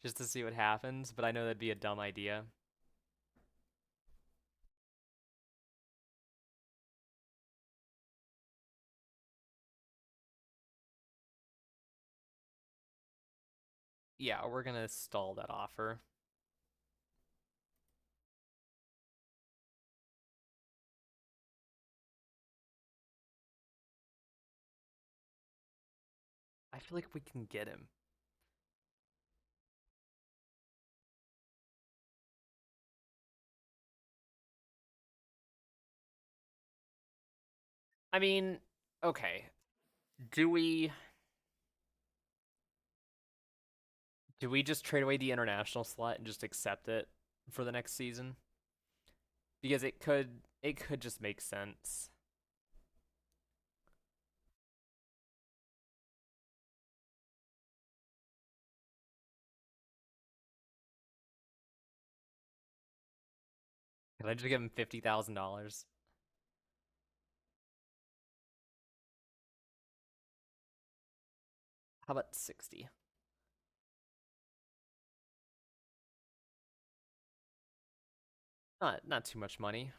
just to see what happens, but I know that'd be a dumb idea. Yeah, we're gonna stall that offer. I feel like we can get him. I mean, okay. Do we do we just trade away the international slot and just accept it for the next season? Because it could just make sense. Can I just give him $50,000? How about 60? Not too much money.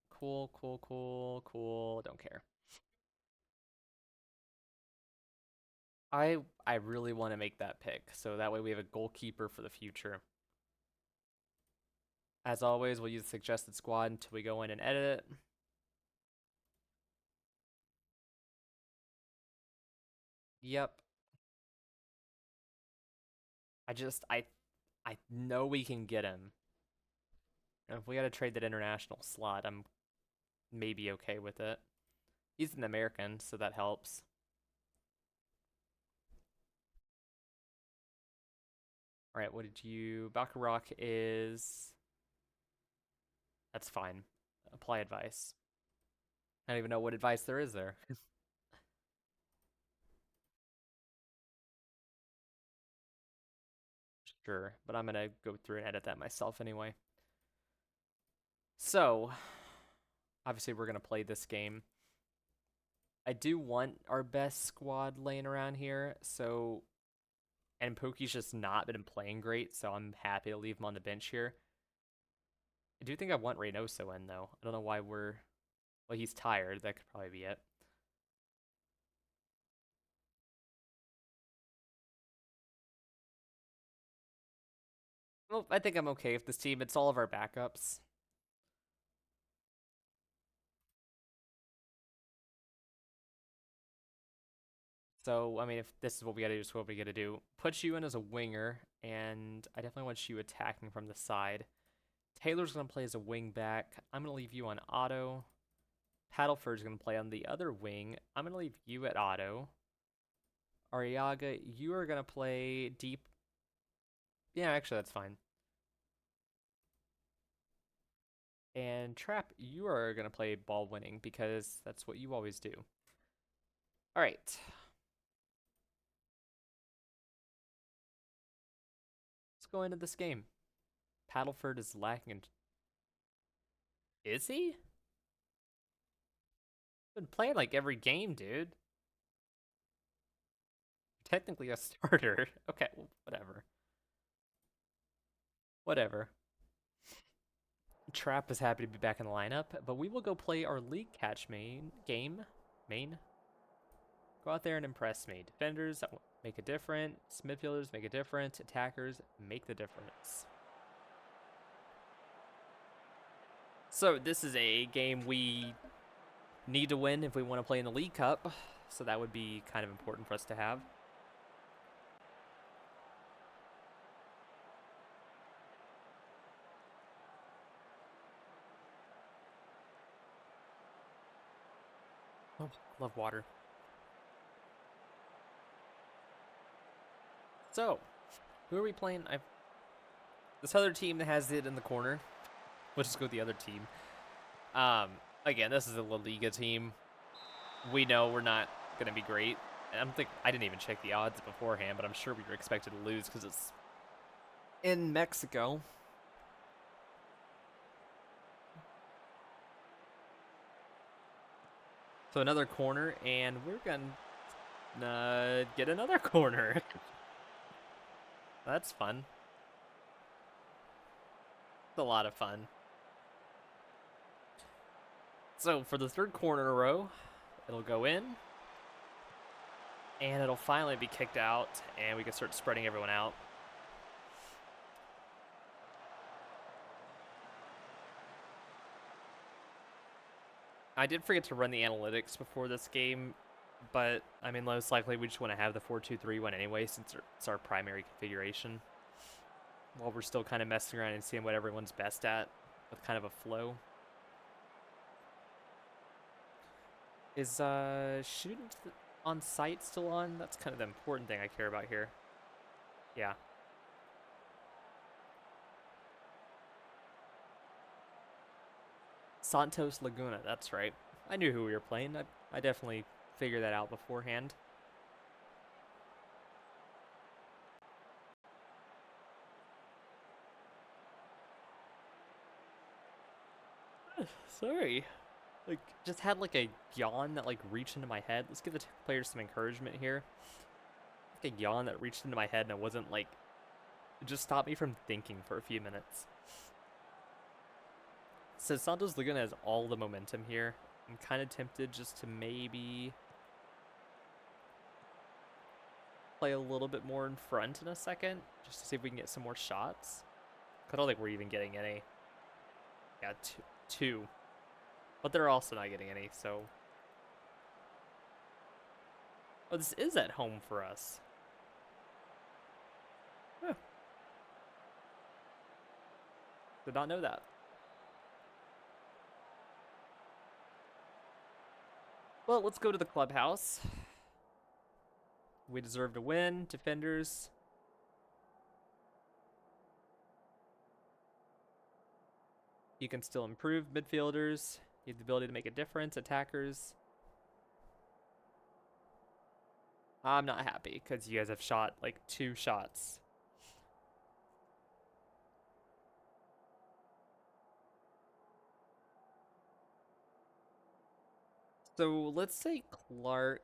Cool, cool, cool, cool. Don't care. I really want to make that pick, so that way we have a goalkeeper for the future. As always, we'll use the suggested squad until we go in and edit it. Yep. I just I know we can get him. And if we gotta trade that international slot, I'm maybe okay with it. He's an American, so that helps. Alright, what did you Baccarat is that's fine. Apply advice. I don't even know what advice there is there. Sure, but I'm gonna go through and edit that myself anyway. So, obviously we're gonna play this game. I do want our best squad laying around here, so and Poki's just not been playing great, so I'm happy to leave him on the bench here. I do think I want Reynoso in though. I don't know why we're well, he's tired. That could probably be it. Well, I think I'm okay with this team. It's all of our backups. So, I mean, if this is what we gotta do, this is what we gotta do. Put you in as a winger, and I definitely want you attacking from the side. Taylor's gonna play as a wing back. I'm gonna leave you on auto. Paddleford's gonna play on the other wing. I'm gonna leave you at auto. Ariaga, you are gonna play deep. Yeah, actually, that's fine. And Trap, you are gonna play ball winning because that's what you always do. All right, let's go into this game. Paddleford is lacking. Is he? Been playing like every game, dude. Technically a starter. Okay, well, whatever. Whatever. Trap is happy to be back in the lineup, but we will go play our league catch game. Main. Go out there and impress me. Defenders make a difference. Midfielders make a difference. Attackers make the difference. So this is a game we need to win if we want to play in the League Cup. So that would be kind of important for us to have. Oh, love water. So, who are we playing? This other team that has it in the corner. We'll just go with the other team. Um, Again, this is a La Liga team. We know we're not going to be great. I didn't even check the odds beforehand, but I'm sure we were expected to lose because it's in Mexico. So another corner, and we're gonna get another corner. That's fun. It's a lot of fun. So for the third corner in a row, it'll go in. And it'll finally be kicked out, and we can start spreading everyone out. I did forget to run the analytics before this game. But, I mean, most likely we just want to have the 4-2-3-1 anyway, since it's our primary configuration. While we're still kind of messing around and seeing what everyone's best at with kind of a flow. Is shooting on sight still on? That's kind of the important thing I care about here. Yeah. Santos Laguna, that's right. I knew who we were playing. I definitely figured that out beforehand. Sorry. Like, just had like a yawn that like reached into my head. Let's give the players some encouragement here. Like a yawn that reached into my head and it wasn't like, it just stopped me from thinking for a few minutes. So Santos Laguna has all the momentum here. I'm kind of tempted just to maybe play a little bit more in front in a second, just to see if we can get some more shots. I don't think we're even getting any. Yeah, two. But they're also not getting any, so. Oh, this is at home for us. Huh. Did not know that. Well, let's go to the clubhouse. We deserve to win, defenders. You can still improve midfielders. You have the ability to make a difference, attackers. I'm not happy because you guys have shot like 2 shots. So let's say Clark.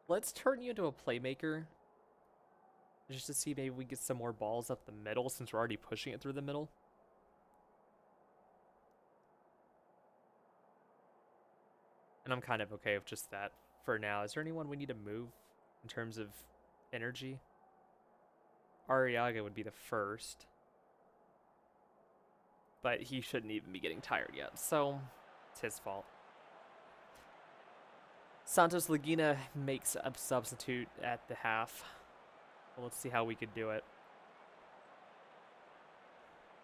Let's turn you into a playmaker. Just to see maybe we get some more balls up the middle since we're already pushing it through the middle. And I'm kind of okay with just that for now. Is there anyone we need to move in terms of energy? Arriaga would be the first. But he shouldn't even be getting tired yet, so it's his fault. Santos Laguna makes a substitute at the half. Well, let's see how we could do it.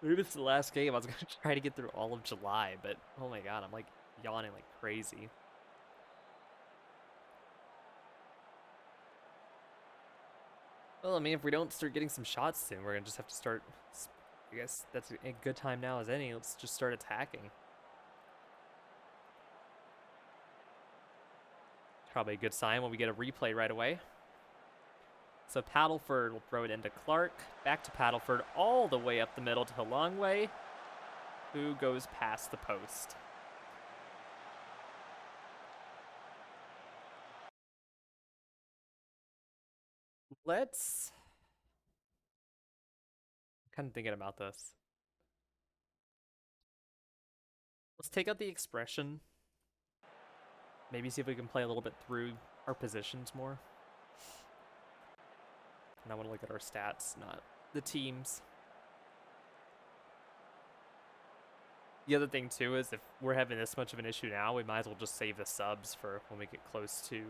Maybe it's the last game. I was going to try to get through all of July, but oh my god, I'm like yawning like crazy. Well, I mean, if we don't start getting some shots soon, we're going to just have to start. I guess that's a good time now as any. Let's just start attacking. Probably a good sign when we get a replay right away. So Paddleford will throw it into Clark. Back to Paddleford all the way up the middle to Halongway, who goes past the post. Let's... I'm kind of thinking about this. Let's take out the expression. Maybe see if we can play a little bit through our positions more. And I want to look at our stats, not the teams. The other thing, too, is if we're having this much of an issue now, we might as well just save the subs for when we get close to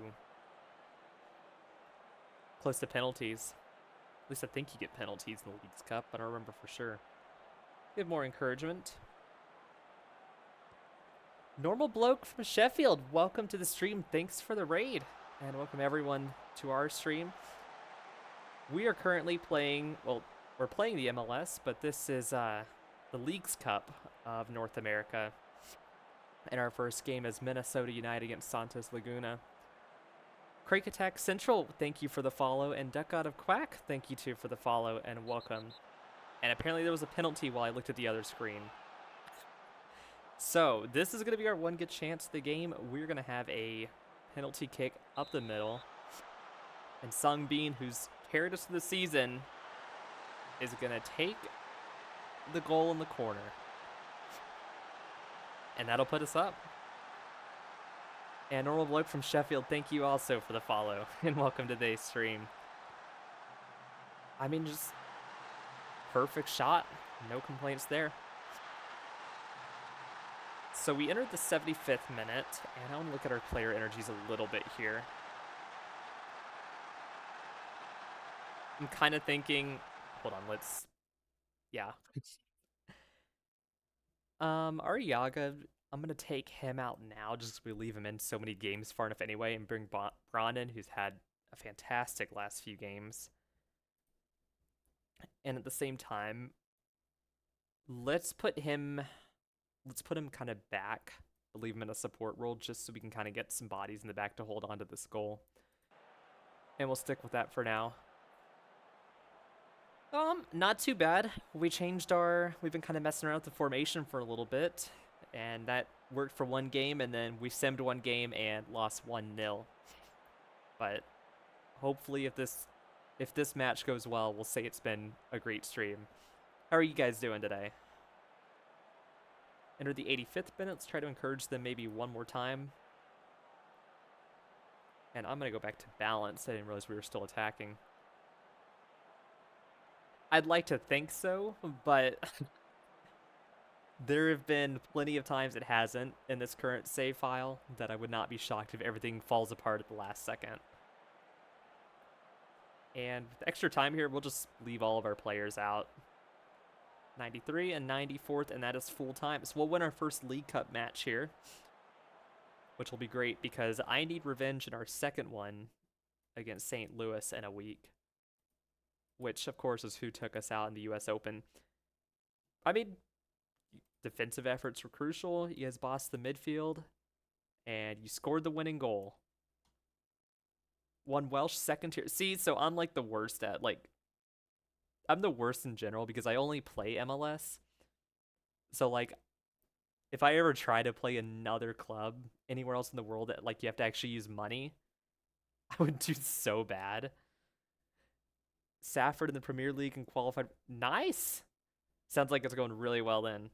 penalties. At least I think you get penalties in the Leagues Cup. I don't remember for sure. Give more encouragement. Normal Bloke from Sheffield, welcome to the stream. Thanks for the raid. And welcome everyone to our stream. We are currently playing, well, we're playing the MLS, but this is the Leagues Cup of North America. And our first game is Minnesota United against Santos Laguna. Crake Attack Central, thank you for the follow. And Duck God of Quack, thank you too for the follow and welcome. And apparently there was a penalty while I looked at the other screen. So this is going to be our one good chance of the game. We're going to have a penalty kick up the middle. And Sung Bean, who's carried us through the season, is going to take the goal in the corner. And that'll put us up. And Normal Bloke from Sheffield, thank you also for the follow. And welcome to today's stream. I mean, just perfect shot. No complaints there. So we entered the 75th minute, and I want to look at our player energies a little bit here. I'm kind of thinking, hold on, yeah. Ariaga, I'm gonna take him out now just 'cause we leave him in so many games far enough anyway, and bring Braun in, who's had a fantastic last few games. And at the same time, let's put him, kind of back, leave him in a support role just so we can kind of get some bodies in the back to hold on to this goal. And we'll stick with that for now. Not too bad. We've been kind of messing around with the formation for a little bit, and that worked for one game, and then we simmed one game and lost 1-0. But hopefully if this match goes well, we'll say it's been a great stream. How are you guys doing today? Enter the 85th minute. Let's try to encourage them maybe one more time. And I'm going to go back to balance. I didn't realize we were still attacking. I'd like to think so, but there have been plenty of times it hasn't in this current save file that I would not be shocked if everything falls apart at the last second. And with extra time here, we'll just leave all of our players out. 93 and 94th, and that is full time. So we'll win our first League Cup match here, which will be great because I need revenge in our second one against St. Louis in a week, which, of course, is who took us out in the U.S. Open. I mean, defensive efforts were crucial. You guys bossed the midfield, and you scored the winning goal. One Welsh second tier. See, so I'm like the worst at, like, I'm the worst in general because I only play MLS. So, like, if I ever try to play another club anywhere else in the world that, like, you have to actually use money, I would do so bad. Safford in the Premier League and qualified. Nice. Sounds like it's going really well then.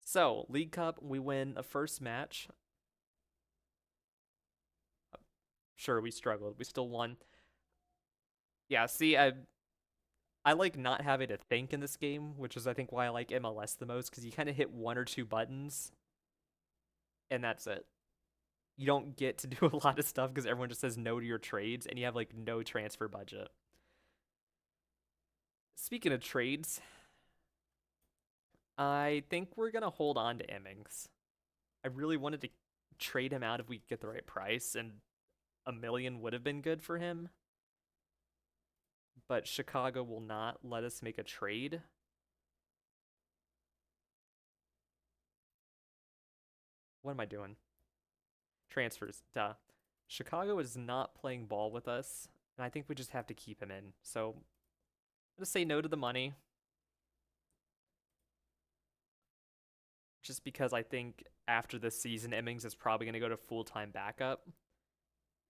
So, League Cup, we win a first match. Sure, we struggled. We still won. Yeah, see, I like not having to think in this game, which is I think why I like MLS the most, because you kind of hit one or two buttons, and that's it. You don't get to do a lot of stuff because everyone just says no to your trades, and you have like no transfer budget. Speaking of trades, I think we're gonna hold on to Emmings. I really wanted to trade him out if we get the right price, and a million would have been good for him. But Chicago will not let us make a trade. What am I doing? Transfers, duh. Chicago is not playing ball with us, and I think we just have to keep him in. So I'm gonna say no to the money. Just because I think after this season, Emmings is probably gonna go to full-time backup.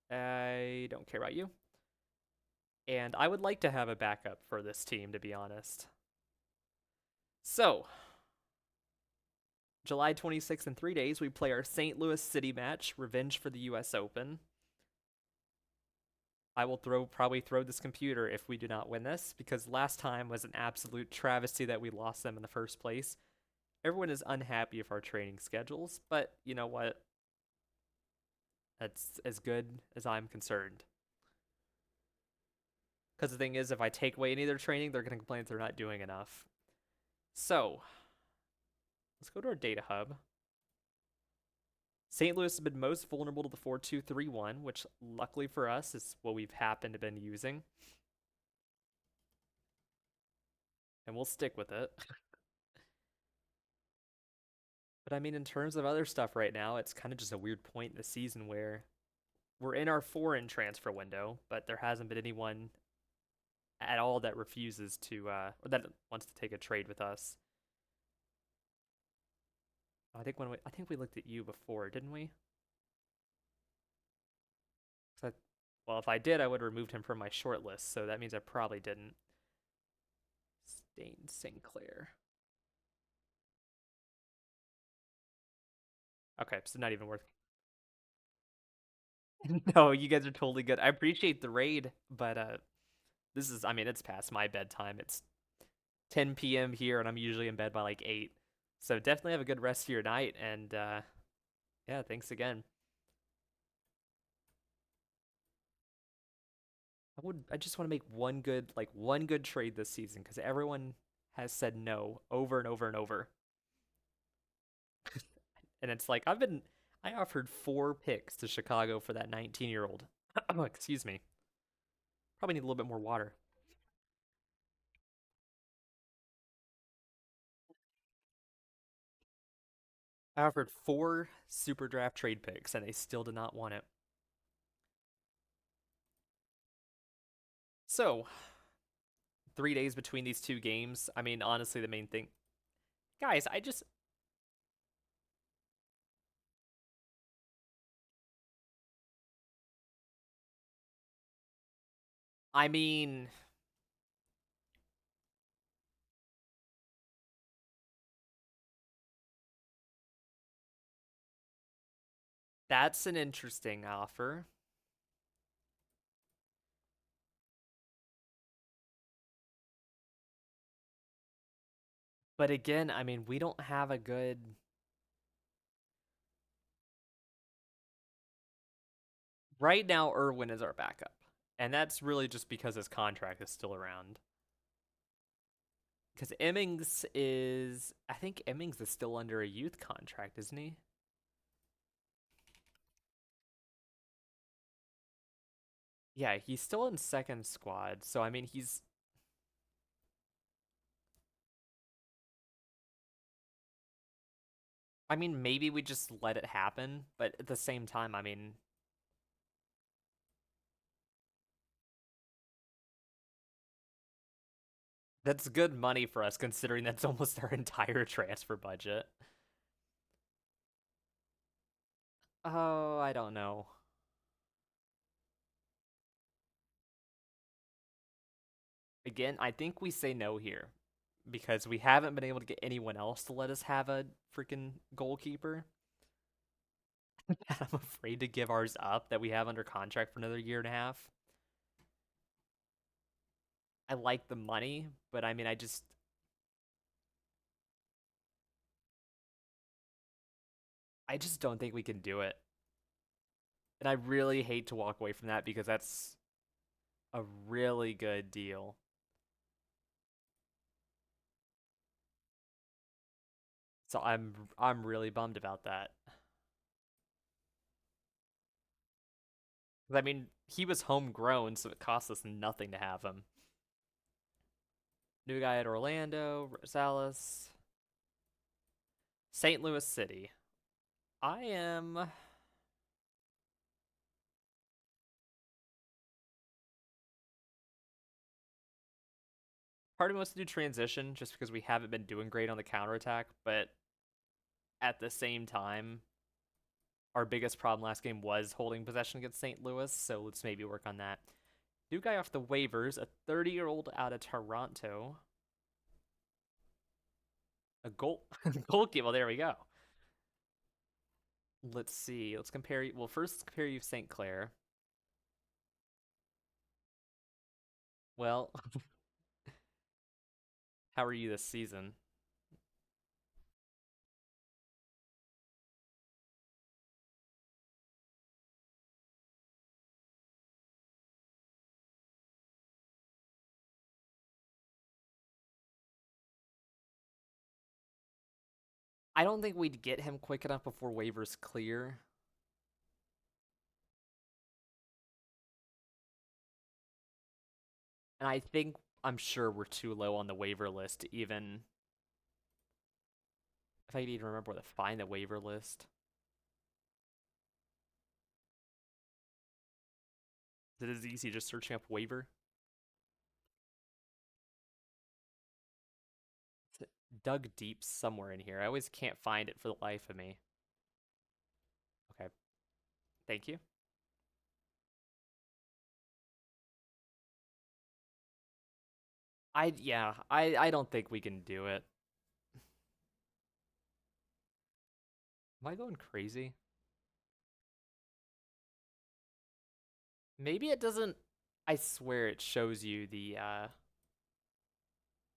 I don't care about you. And I would like to have a backup for this team, to be honest. So, July 26th, in 3 days, we play our St. Louis City match, revenge for the US Open. I will probably throw this computer if we do not win this, because last time was an absolute travesty that we lost them in the first place. Everyone is unhappy with our training schedules, but you know what? That's as good as I'm concerned. Because the thing is, if I take away any of their training, they're going to complain that they're not doing enough. So, let's go to our data hub. St. Louis has been most vulnerable to the 4-2-3-1, which luckily for us is what we've happened to been using. And we'll stick with it. But I mean, in terms of other stuff right now, it's kind of just a weird point in the season where we're in our foreign transfer window, but there hasn't been anyone at all that refuses to, or that wants to take a trade with us. I think we looked at you before, didn't we? Well, if I did, I would have removed him from my short list, so that means I probably didn't. Stain Sinclair. Okay, so not even worth. No, you guys are totally good. I appreciate the raid, but this is, I mean, it's past my bedtime. It's 10 p.m. here, and I'm usually in bed by like 8. So definitely have a good rest of your night, and yeah, thanks again. I just want to make one good trade this season because everyone has said no over and over and over. And it's like I offered 4 picks to Chicago for that 19-year-old. Oh, excuse me. Probably need a little bit more water. I offered 4 super draft trade picks and they still did not want it. So, 3 days between these two games. I mean, honestly, the main thing, guys, I mean, that's an interesting offer. But again, I mean, we don't have a good. Right now, Irwin is our backup. And that's really just because his contract is still around. Because I think Emmings is still under a youth contract, isn't he? Yeah, he's still in second squad. So, I mean, I mean, maybe we just let it happen. But at the same time, I mean, that's good money for us considering that's almost our entire transfer budget. Oh, I don't know. Again, I think we say no here because we haven't been able to get anyone else to let us have a freaking goalkeeper. I'm afraid to give ours up that we have under contract for another year and a half. I like the money, but I mean, I just don't think we can do it. And I really hate to walk away from that because that's a really good deal. So I'm really bummed about that. 'Cause I mean, he was homegrown, so it cost us nothing to have him. New guy at Orlando, Rosales, St. Louis City. I am part of me wants to do transition just because we haven't been doing great on the counterattack, but at the same time, our biggest problem last game was holding possession against St. Louis, so let's maybe work on that. New guy off the waivers, a 30-year-old out of Toronto. A goal goalkeeper. Well, there we go. Let's see. Let's compare you. Well, first let's compare you to St. Clair. Well, how are you this season? I don't think we'd get him quick enough before waivers clear. And I'm sure we're too low on the waiver list to even if I could even remember where to find the waiver list. Is it as easy just searching up waiver? It's dug deep somewhere in here. I always can't find it for the life of me. Okay, thank you. I don't think we can do it. Am I going crazy? Maybe it doesn't. I swear it shows you the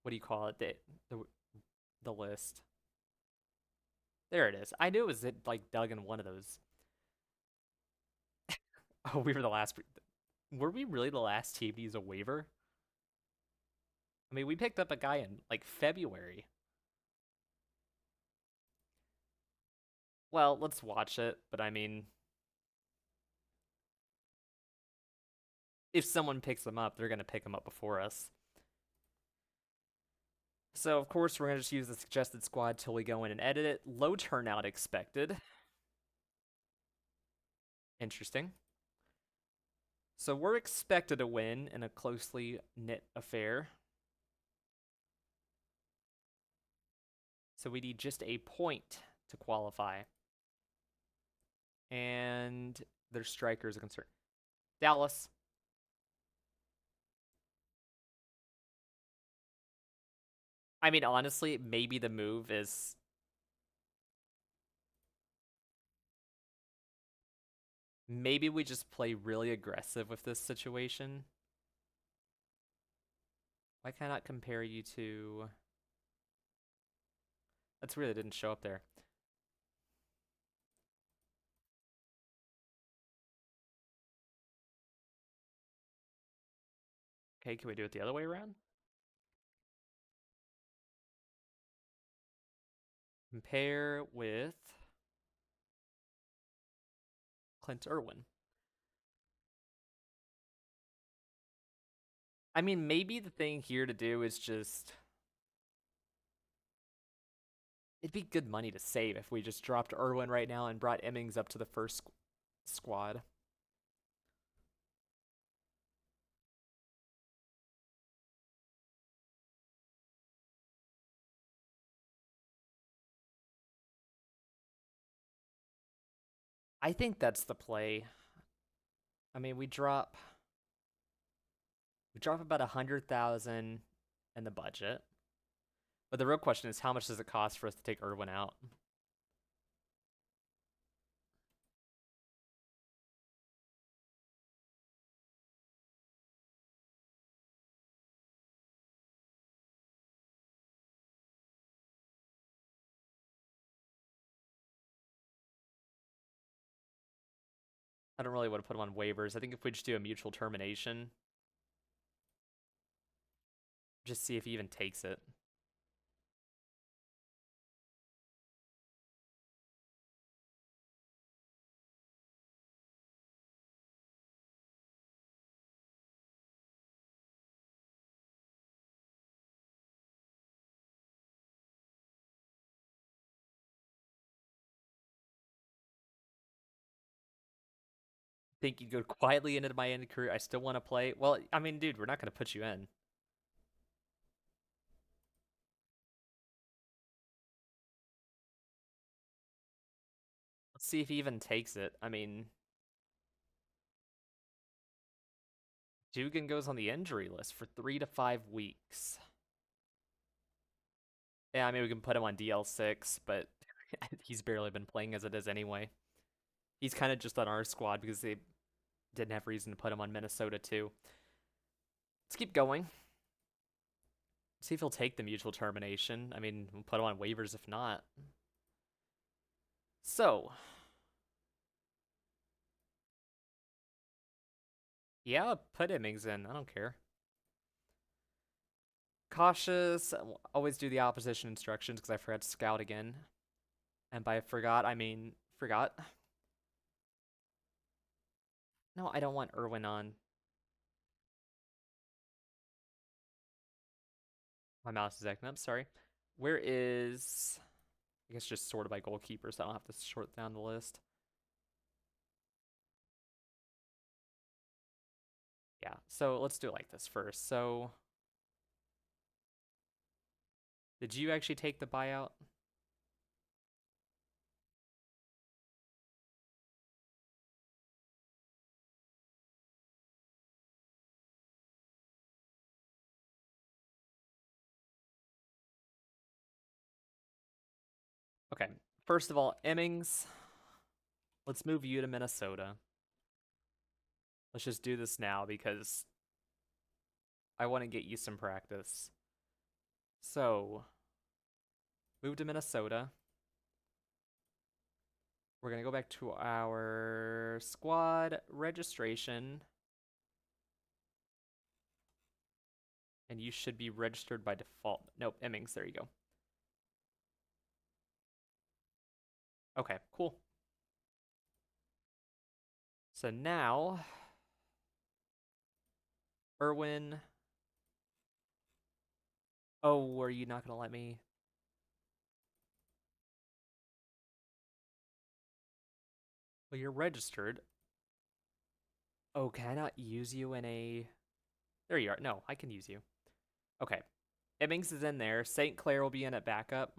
what do you call it? The the list. There it is. I knew it was it like dug in one of those. Oh, we were the last. Were we really the last team to use a waiver? I mean, we picked up a guy in like February. Well, let's watch it. But I mean, if someone picks them up, they're gonna pick them up before us. So of course we're gonna just use the suggested squad till we go in and edit it. Low turnout expected. Interesting. So we're expected to win in a closely knit affair. So we need just a point to qualify. And their striker is a concern. Dallas. I mean, honestly, maybe the move is maybe we just play really aggressive with this situation. Why can I not compare you to? That's weird. It didn't show up there. Okay, can we do it the other way around? Compare with Clint Irwin. I mean, maybe the thing here to do is just it'd be good money to save if we just dropped Irwin right now and brought Emmings up to the first squad. I think that's the play. I mean, we drop about 100,000 in the budget. But the real question is how much does it cost for us to take Irwin out? I don't really want to put him on waivers. I think if we just do a mutual termination, just see if he even takes it. Think you'd go quietly into my end career. I still want to play. Well, I mean, dude, we're not going to put you in. Let's see if he even takes it. I mean, Dugan goes on the injury list for 3 to 5 weeks. Yeah, I mean, we can put him on DL6, but he's barely been playing as it is anyway. He's kind of just on our squad because they didn't have reason to put him on Minnesota too. Let's keep going. See if he'll take the mutual termination. I mean, we'll put him on waivers if not. So, yeah, put Immings in. I don't care. Cautious. Always do the opposition instructions because I forgot to scout again. And by forgot, I mean forgot. No, I don't want Irwin on. My mouse is acting up. Sorry. Where is? I guess just sorted by goalkeepers. So I don't have to sort down the list. Yeah. So let's do it like this first. So, did you actually take the buyout? Okay. First of all, Emmings. Let's move you to Minnesota. Let's just do this now because I want to get you some practice. So, move to Minnesota. We're going to go back to our squad registration. And you should be registered by default. Nope, Emmings, there you go. Okay, cool. So now, Irwin. Oh, are you not going to let me? Well, you're registered. Oh, can I not use you in a... There you are. No, I can use you. Okay. Emmings is in there. St. Clair will be in at backup.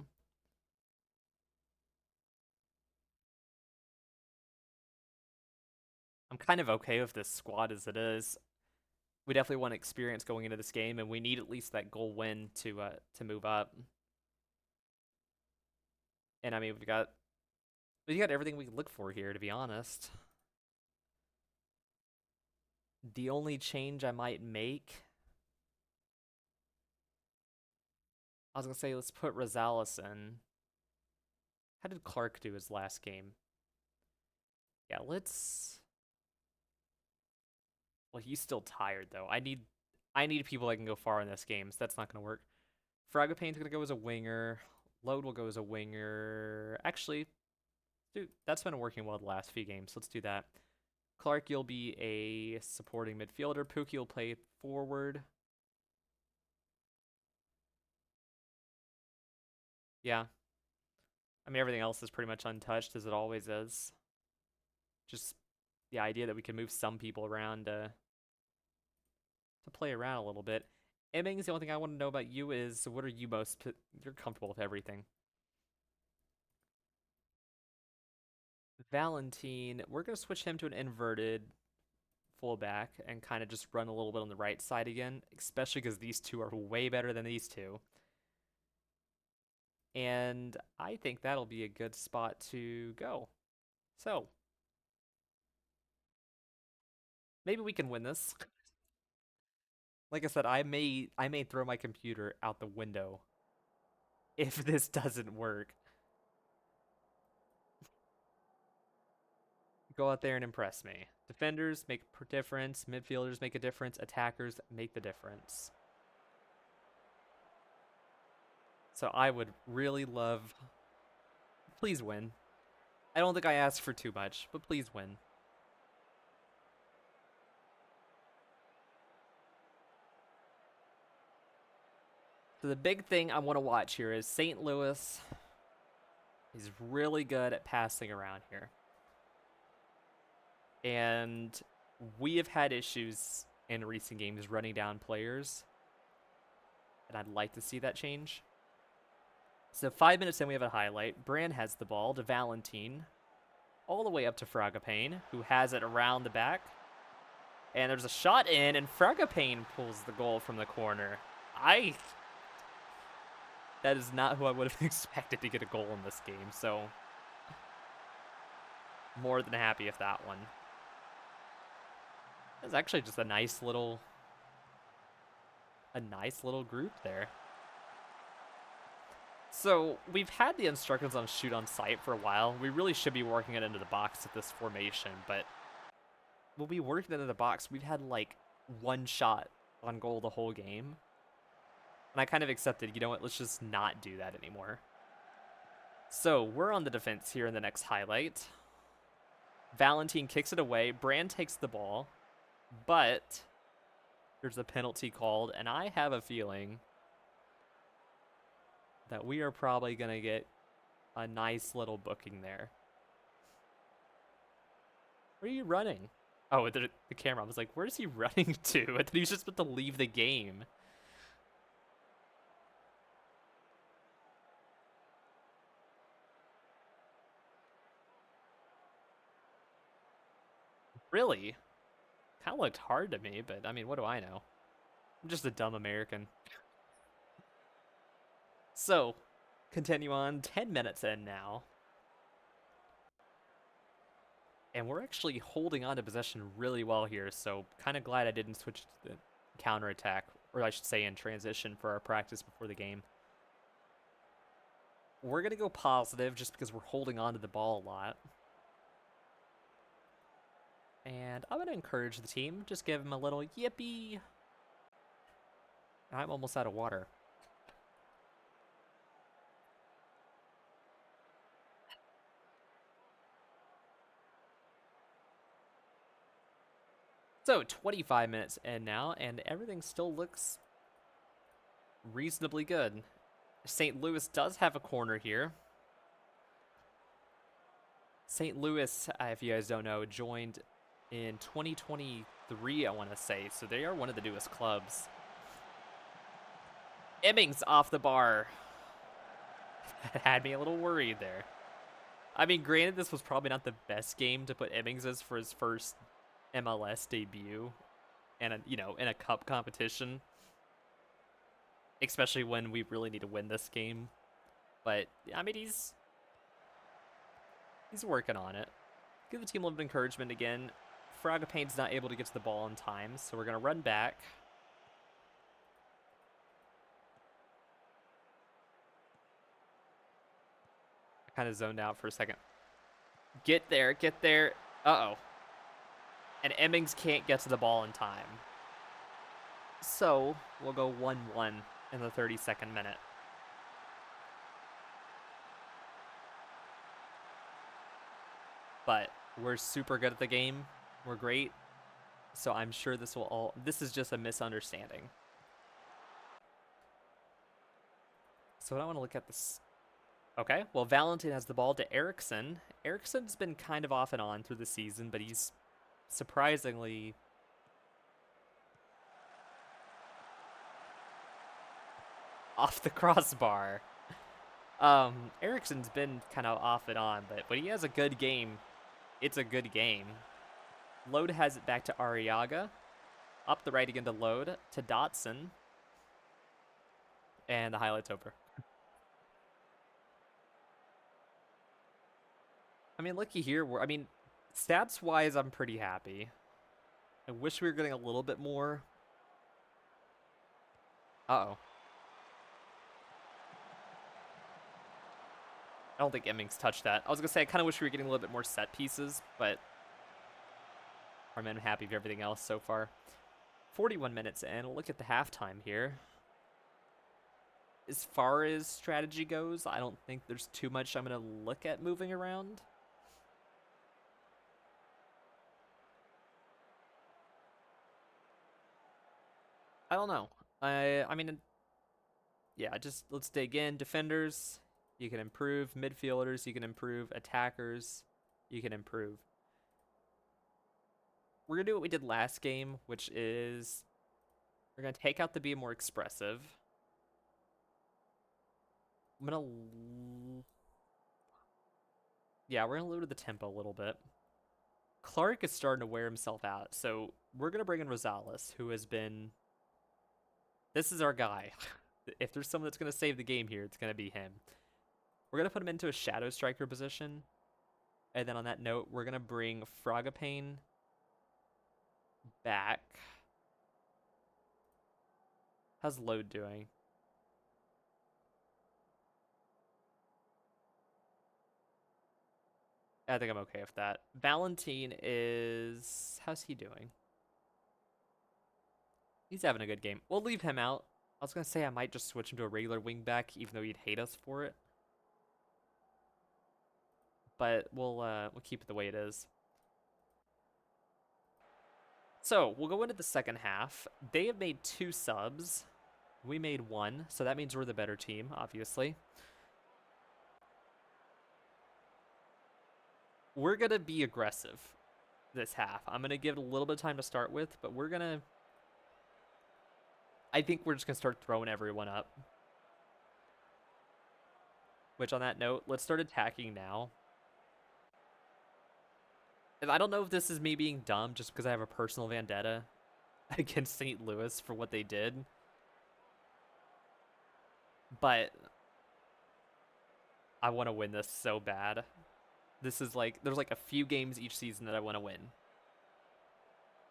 I'm kind of okay with this squad as it is. We definitely want experience going into this game, and we need at least that goal win to move up. And I mean, we got everything we can look for here, to be honest. The only change I might make, I was gonna say let's put Rosales in. How did Clark do his last game? Yeah, let's. Well, he's still tired though. I need people that can go far in this game, so that's not gonna work. Fragapane's gonna go as a winger. Load will go as a winger. Actually, dude, that's been working well the last few games. Let's do that. Clark, you'll be a supporting midfielder. Pookie will play forward. Yeah. I mean, everything else is pretty much untouched, as it always is. Just the idea that we can move some people around to play around a little bit. Emmings, the only thing I want to know about you is what are you most... You're comfortable with everything. Valentine, we're going to switch him to an inverted fullback and kind of just run a little bit on the right side again, especially because these two are way better than these two. And I think that'll be a good spot to go. So, maybe we can win this. Like I said, I may throw my computer out the window if this doesn't work. Go out there and impress me. Defenders make a difference, midfielders make a difference, attackers make the difference. So I would really love... Please win. I don't think I asked for too much, but please win. So the big thing I want to watch here is St. Louis is really good at passing around here. And we have had issues in recent games running down players. And I'd like to see that change. So 5 minutes in, we have a highlight. Brand has the ball to Valentine. All the way up to Fragapane, who has it around the back. And there's a shot in, and Fragapane pulls the goal from the corner. That is not who I would have expected to get a goal in this game, so more than happy with that one. It's actually just a nice little group there. So we've had the instructions on shoot on sight for a while. We really should be working it into the box at this formation, but when we worked it into the box, we've had like one shot on goal the whole game. And I kind of accepted, you know what, let's just not do that anymore. So we're on the defense here in the next highlight. Valentine kicks it away. Brand takes the ball, but there's a penalty called, and I have a feeling that we are probably going to get a nice little booking there. Where are you running? Oh, the camera. I was like, where's he running to? I thought he was just about to leave the game. Really? Kind of looked hard to me, but I mean, what do I know? I'm just a dumb American. So, continue on. 10 minutes in now. And we're actually holding on to possession really well here, so kind of glad I didn't switch to the counterattack, or I should say in transition for our practice before the game. We're going to go positive just because we're holding on to the ball a lot. And I'm going to encourage the team, just give them a little yippee. I'm almost out of water. So 25 minutes in now, and everything still looks reasonably good. St. Louis does have a corner here. St. Louis, if you guys don't know, joined in 2023, I want to say, so they are one of the newest clubs. Emmings off the bar. That had me a little worried there. I mean, granted, this was probably not the best game to put Emmings as for his first MLS debut, and in a cup competition, especially when we really need to win this game. But I mean, he's working on it. Give the team a little bit of encouragement again. Fragapane's not able to get to the ball in time, so we're gonna run back. I kind of zoned out for a second. Get there, get there. Uh-oh. And Emmings can't get to the ball in time. So, we'll go 1-1 in the 32nd minute. But we're super good at the game. We're great. So I'm sure this is just a misunderstanding. So I want to look at this. Okay, well, Valentin has the ball to Eriksson. Eriksson's been kind of off and on through the season, but he's surprisingly off the crossbar. Eriksson's been kind of off and on, but when he has a good game, it's a good game. Lode has it back to Arriaga. Up the right again to Lode, to Dotson. And the highlight's over. I mean, looky here. Stats-wise, I'm pretty happy. I wish we were getting a little bit more. Uh-oh. I don't think Emmings touched that. I was going to say, I kind of wish we were getting a little bit more set pieces, but I'm happy with everything else so far. 41 minutes in. Look at the halftime here. As far as strategy goes, I don't think there's too much I'm going to look at moving around. I don't know. I mean, yeah, just let's dig in. Defenders, you can improve. Midfielders, you can improve. Attackers, you can improve. We're going to do what we did last game, which is we're going to take out the be more expressive. I'm going to... Yeah, we're going to lower the tempo a little bit. Clark is starting to wear himself out, so we're going to bring in Rosales, who has been... This is our guy. If there's someone that's going to save the game here, it's going to be him. We're going to put him into a shadow striker position. And then on that note, we're going to bring Fragapane back. How's Load doing? I think I'm okay with that. Valentin is... How's he doing? He's having a good game. We'll leave him out. I was going to say I might just switch him to a regular wingback, even though he'd hate us for it. But we'll keep it the way it is. So, we'll go into the second half. They have made 2 subs. We made 1, so that means we're the better team, obviously. We're going to be aggressive this half. I'm going to give it a little bit of time to start with, but we're going to... I think we're just going to start throwing everyone up. Which, on that note, let's start attacking now. And I don't know if this is me being dumb just because I have a personal vendetta against St. Louis for what they did. But I want to win this so bad. This is like, there's like a few games each season that I want to win.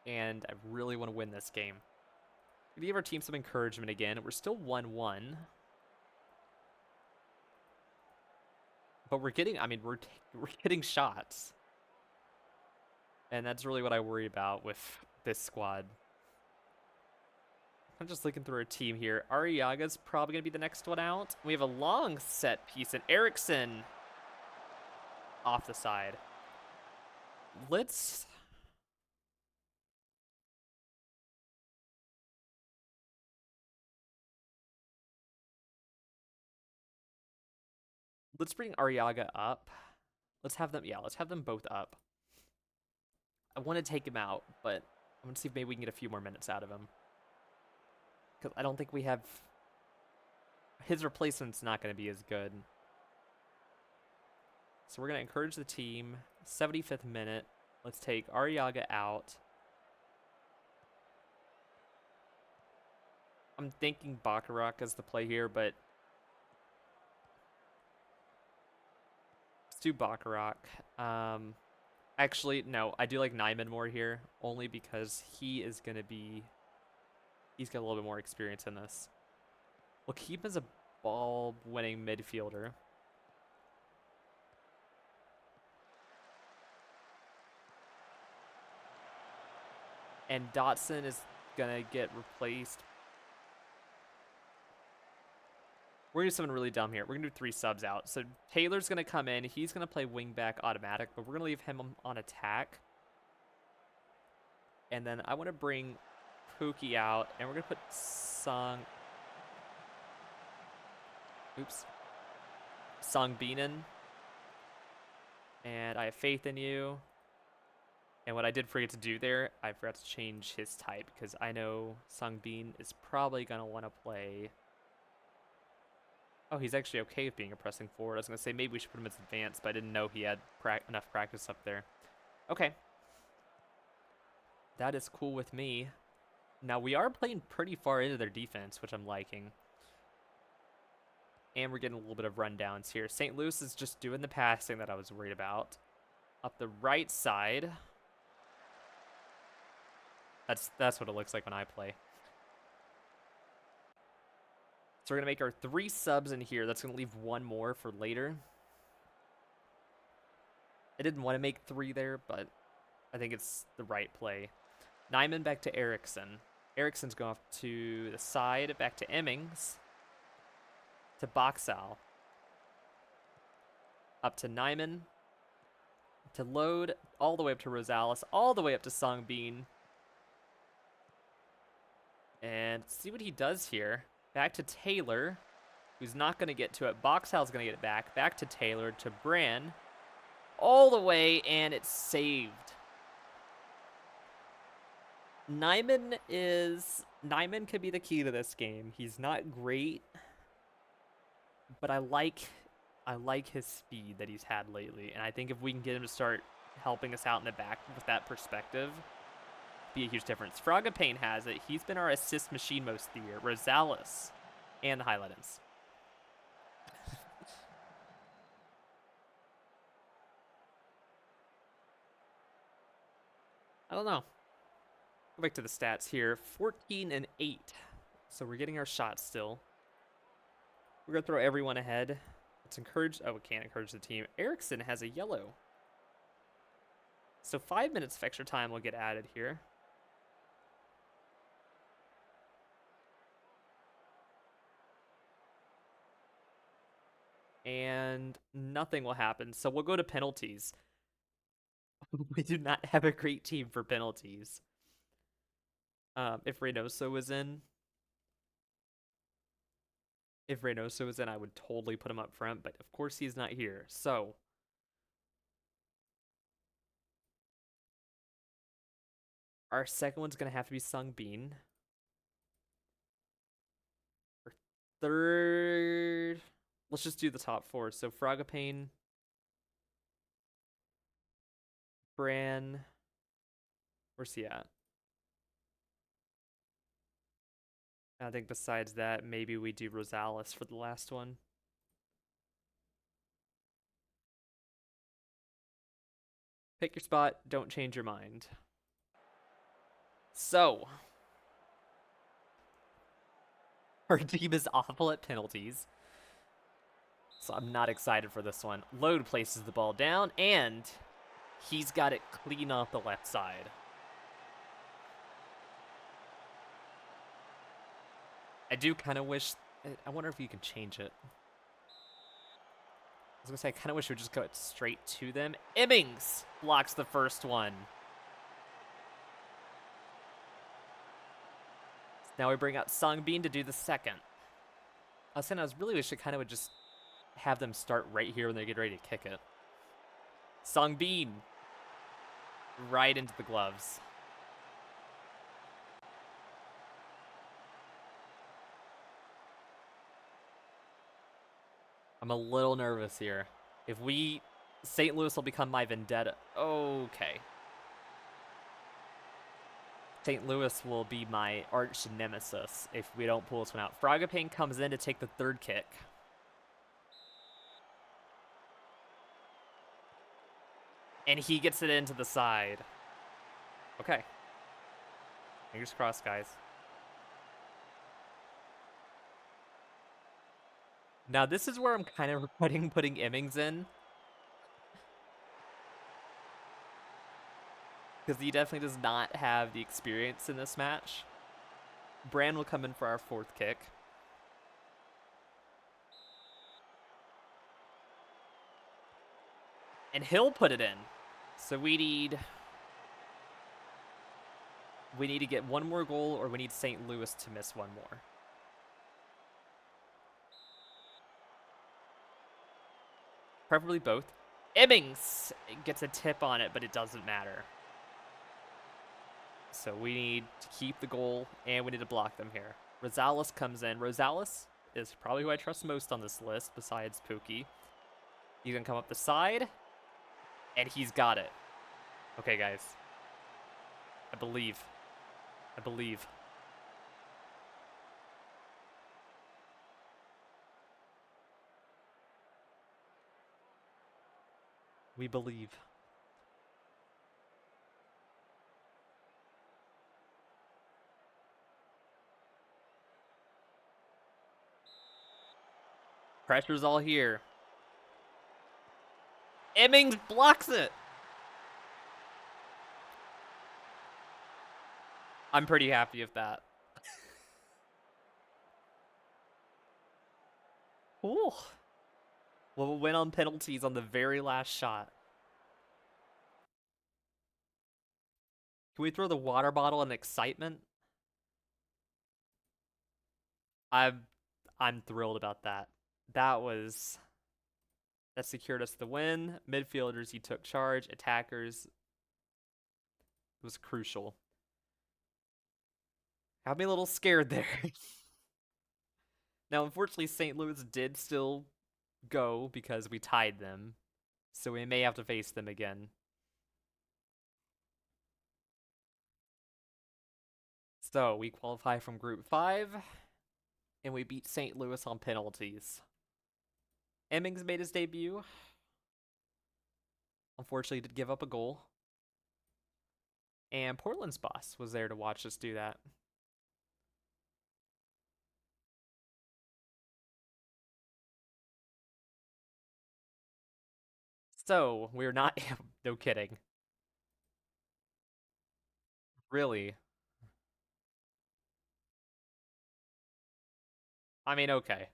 And I really want to win this game. We give our team some encouragement again. We're still 1-1. But we're getting, I mean, we're getting shots. And that's really what I worry about with this squad. I'm just looking through our team here. Arriaga's probably going to be the next one out. We have a long set piece, and Eriksson off the side. Let's bring Arriaga up. Let's have them both up. I want to take him out, but I'm going to see if maybe we can get a few more minutes out of him. Because I don't think we have... His replacement's not going to be as good. So we're going to encourage the team. 75th minute. Let's take Arriaga out. I'm thinking Bacharach is the play here, but... Let's do Bacharach. Actually, no, I do like Nyman more here, only because he is going to be... He's got a little bit more experience in this. We'll keep him as a ball-winning midfielder. And Dotson is going to get replaced. We're going to do something really dumb here. We're going to do 3 subs out. So Taylor's going to come in. He's going to play wingback automatic, but we're going to leave him on attack. And then I want to bring Pookie out, and we're going to put Songbin in. And I have faith in you. And what I did forget to do there, I forgot to change his type, because I know Songbin is probably going to want to play... Oh, he's actually okay with being a pressing forward. I was going to say maybe we should put him as advanced, but I didn't know he had enough practice up there. Okay. That is cool with me. Now, we are playing pretty far into their defense, which I'm liking. And we're getting a little bit of rundowns here. St. Louis is just doing the passing that I was worried about. Up the right side. That's what it looks like when I play. So we're going to make our 3 subs in here. That's going to leave 1 more for later. I didn't want to make 3 there, but I think it's the right play. Nyman back to Eriksson. Eriksson's going off to the side, back to Emmings. To Boxall. Up to Nyman. To Load, all the way up to Rosales, all the way up to Songbin. And see what he does here. Back to Taylor, who's not going to get to it. Boxall's going to get it back. Back to Taylor, to Bran. All the way, and it's saved. Nyman could be the key to this game. He's not great, but I like his speed that he's had lately. And I think if we can get him to start helping us out in the back with that perspective, be a huge difference. Frogapane has it. He's been our assist machine most of the year. Rosales and the Highlanders. I don't know. Go back to the stats here. 14 and 8. So we're getting our shots still. We're going to throw everyone ahead. Let's encourage... Oh, we can't encourage the team. Eriksson has a yellow. So 5 minutes of extra time will get added here. And nothing will happen. So we'll go to penalties. We do not have a great team for penalties. If Reynoso was in, I would totally put him up front, but of course he's not here. So our second one's going to have to be Songbin. Our third, let's just do the top 4. So Frogapane, Bran, where's he at? I think besides that, maybe we do Rosales for the last one. Pick your spot. Don't change your mind. So, our team is awful at penalties. So I'm not excited for this one. Load places the ball down, and he's got it clean off the left side. I do kind of wish... I wonder if you can change it. I was going to say, I kind of wish we would just go straight to them. Immings blocks the first one. Now we bring out Songbin to do the second. I was saying I really wish I kind of would just have them start right here when they get ready to kick it. Songbin. Right into the gloves. I'm a little nervous here. If we... St. Louis will become my vendetta. Okay. St. Louis will be my arch nemesis if we don't pull this one out. Frogapane comes in to take the third kick. And he gets it into the side. Okay. Fingers crossed, guys. Now, this is where I'm kind of regretting putting Immings in. Because he definitely does not have the experience in this match. Brand will come in for our fourth kick. And he'll put it in. So we need to get one more goal, or we need St. Louis to miss one more. Preferably both. Immings gets a tip on it, but it doesn't matter. So we need to keep the goal, and we need to block them here. Rosales comes in. Rosales is probably who I trust most on this list, besides Pookie. He's going to come up the side, and he's got it. Okay, guys. I believe. I believe. We believe. Pressure's all here. Immings blocks it. I'm pretty happy with that. Ooh. We'll win on penalties on the very last shot. Can we throw the water bottle in excitement? I'm thrilled about that. That secured us the win. Midfielders, he took charge. Attackers, it was crucial. Got me a little scared there. Now, unfortunately, St. Louis did still go because we tied them. So we may have to face them again. So we qualify from Group 5. And we beat St. Louis on penalties. Immings made his debut. Unfortunately, did give up a goal. And Portland's boss was there to watch us do that. So, we're not... No kidding. Really? I mean, okay.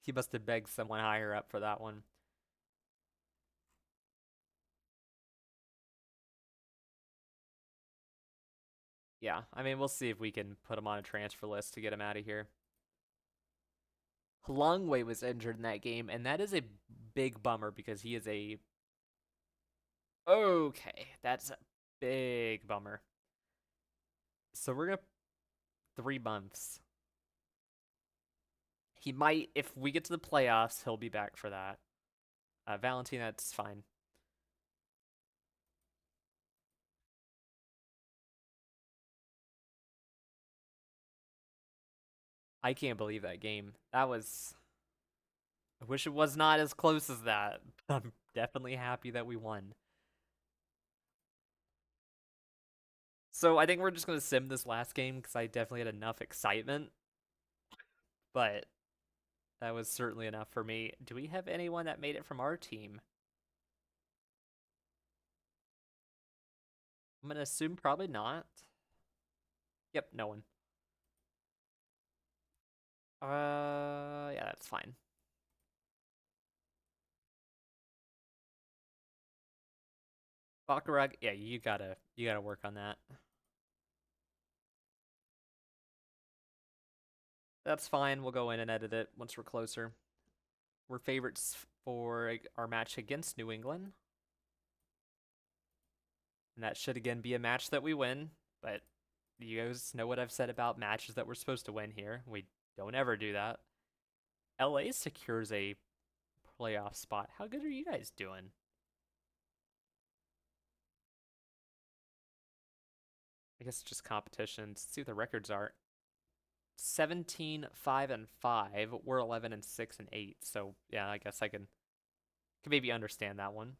He must have begged someone higher up for that one. Yeah, I mean, we'll see if we can put him on a transfer list to get him out of here. Longway was injured in that game, and that is a big bummer because he is a... Okay, that's a big bummer. So we're gonna... 3 months. He might, if we get to the playoffs, he'll be back for that. Valentin, that's fine. I can't believe that game. That was... I wish it was not as close as that. I'm definitely happy that we won. So I think we're just gonna sim this last game because I definitely had enough excitement, but that was certainly enough for me. Do we have anyone that made it from our team? I'm gonna assume probably not. Yep, no one. Yeah, that's fine. Baccarat, yeah, you gotta work on that. That's fine. We'll go in and edit it once we're closer. We're favorites for our match against New England, and that should again be a match that we win. But you guys know what I've said about matches that we're supposed to win here. We don't ever do that. LA secures a playoff spot. How good are you guys doing? I guess it's just competitions. Let's see what the records are. 17-5-5. We're 11-6-8. So yeah, I guess I can maybe understand that one.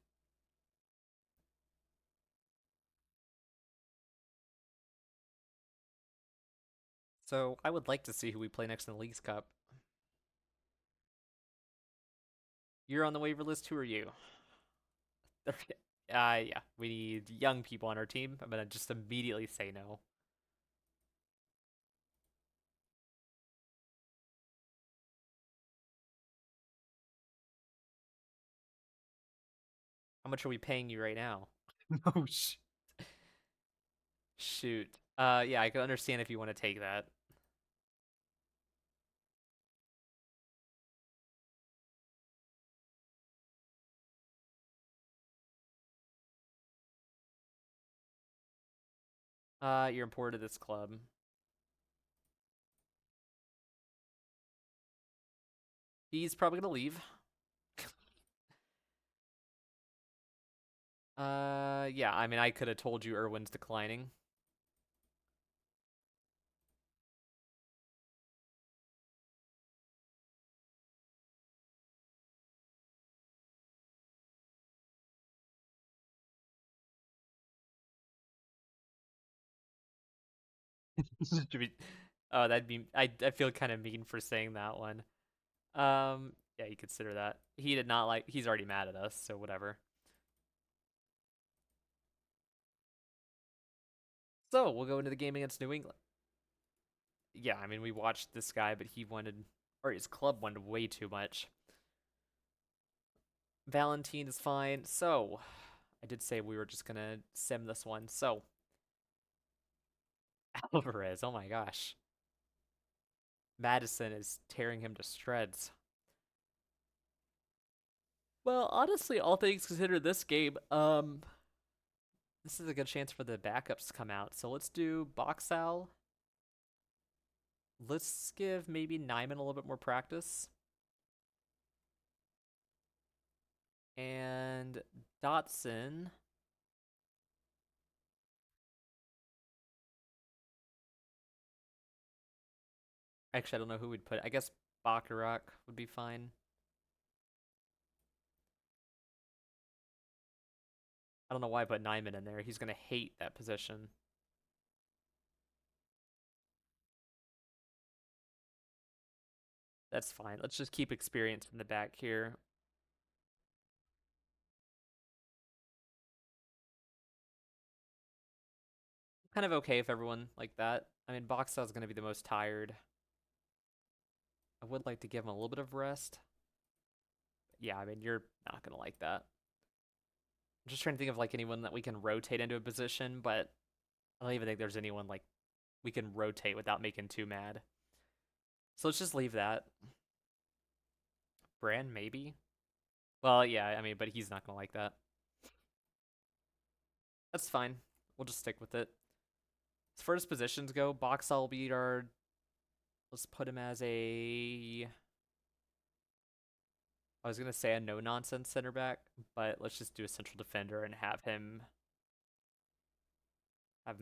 So I would like to see who we play next in the Leagues Cup. You're on the waiver list. Who are you? Yeah, we need young people on our team. I'm gonna just immediately say no. How much are we paying you right now? Oh shoot. Yeah, I can understand if you want to take that. You're important to this club. He's probably gonna leave. Yeah, I mean, I could have told you Irwin's declining. To be, oh, that'd be. I feel kind of mean for saying that one. Yeah, you consider that. He did not like. He's already mad at us, so whatever. So we'll go into the game against New England. Yeah, I mean, we watched this guy, but he wanted, or his club wanted way too much. Valentine is fine. So I did say we were just gonna sim this one. So Alvarez, oh my gosh. Madison is tearing him to shreds. Well, honestly, all things considered, this game, this is a good chance for the backups to come out. So let's do Boxal. Let's give maybe Nyman a little bit more practice. And Dotson. Actually, I don't know who we'd put. I guess Baccarat would be fine. I don't know why I put Nyman in there. He's going to hate that position. That's fine. Let's just keep experience in the back here. Kind of okay if everyone like that. I mean, Boxall's going to be the most tired. I would like to give him a little bit of rest. Yeah, I mean, you're not going to like that. I'm just trying to think of like anyone that we can rotate into a position, but I don't even think there's anyone like we can rotate without making too mad. So let's just leave that. Bran, maybe? Well, yeah, I mean, but he's not going to like that. That's fine. We'll just stick with it. As far as positions go, Boxall will be our. Let's put him as a. I was gonna say a no nonsense center back, but let's just do a central defender and have him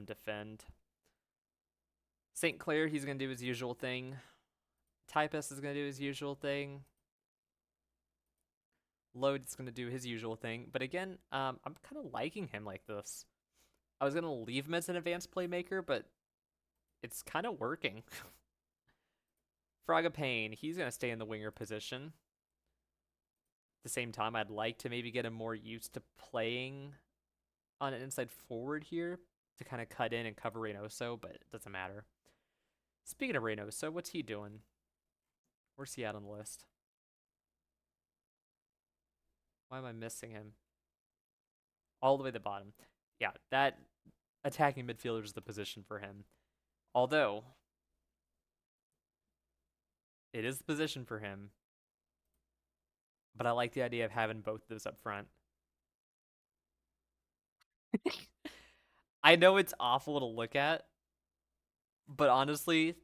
defend. St. Clair, he's gonna do his usual thing. Typus is gonna do his usual thing. Load is gonna do his usual thing. But again, I'm kind of liking him like this. I was gonna leave him as an advanced playmaker, but it's kind of working. Frogapane, he's gonna stay in the winger position. At the same time, I'd like to maybe get him more used to playing on an inside forward here to kind of cut in and cover Reynoso, but it doesn't matter. Speaking of Reynoso, what's he doing? Where's he at on the list? Why am I missing him? All the way at the bottom. Yeah, that attacking midfielder is the position for him. Although, it is the position for him, but I like the idea of having both of those up front. I know it's awful to look at, but honestly,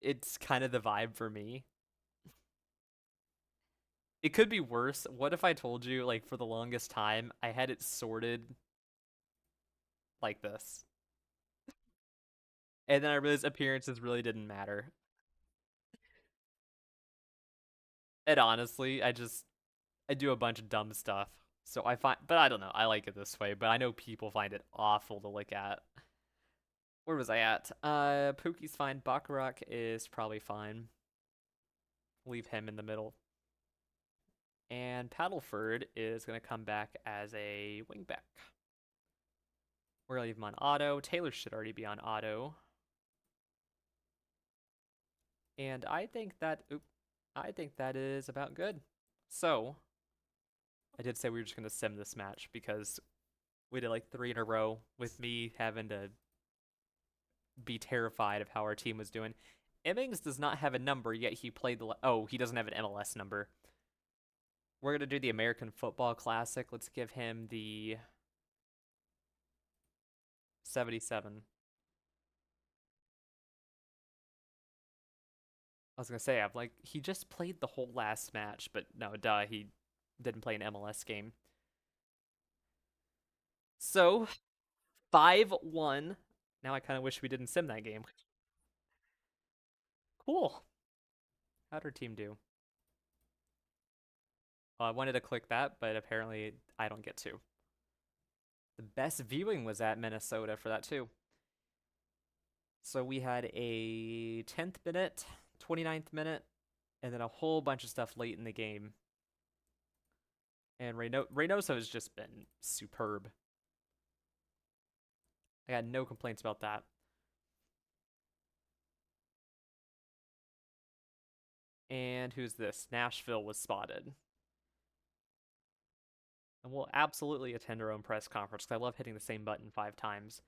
it's kind of the vibe for me. It could be worse. What if I told you, like, for the longest time, I had it sorted like this? And then I realized appearances really didn't matter. And honestly, I do a bunch of dumb stuff. So I find, but I don't know. I like it this way, but I know people find it awful to look at. Where was I at? Pookie's fine. Baccarat is probably fine. Leave him in the middle. And Paddleford is going to come back as a wingback. We're going to leave him on auto. Taylor should already be on auto. And I think that is about good. So, I did say we were just going to sim this match because we did like 3 in a row with me having to be terrified of how our team was doing. Emmings does not have a number, yet he played the... Oh, he doesn't have an MLS number. We're going to do the American Football Classic. Let's give him the 77. I was going to say, I'm like, he just played the whole last match, but no, duh, he didn't play an MLS game. So, 5-1. Now I kind of wish we didn't sim that game. Cool. How'd our team do? I wanted to click that, but apparently I don't get to. The best viewing was at Minnesota for that too. So we had a 10th minute, 29th minute, and then a whole bunch of stuff late in the game. And Reynoso has just been superb. I got no complaints about that. And who's this? Nashville was spotted. And we'll absolutely attend our own press conference because I love hitting the same button 5 times.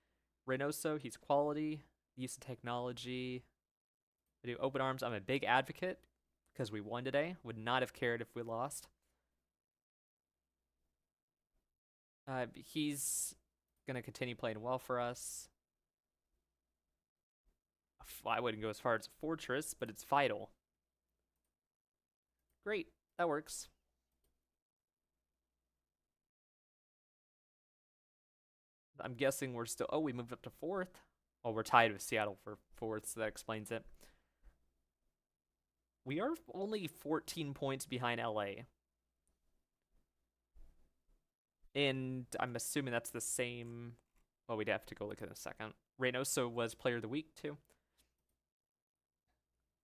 Reynoso, he's quality, use of technology. I do open arms. I'm a big advocate because we won today. Would not have cared if we lost. He's going to continue playing well for us. I wouldn't go as far as Fortress, but it's vital. Great. That works. I'm guessing we're still... Oh, we moved up to 4th. Well, we're tied with Seattle for 4th, so that explains it. We are only 14 points behind LA. And I'm assuming that's the same... Well, we'd have to go look in a second. Reynoso was Player of the Week, too.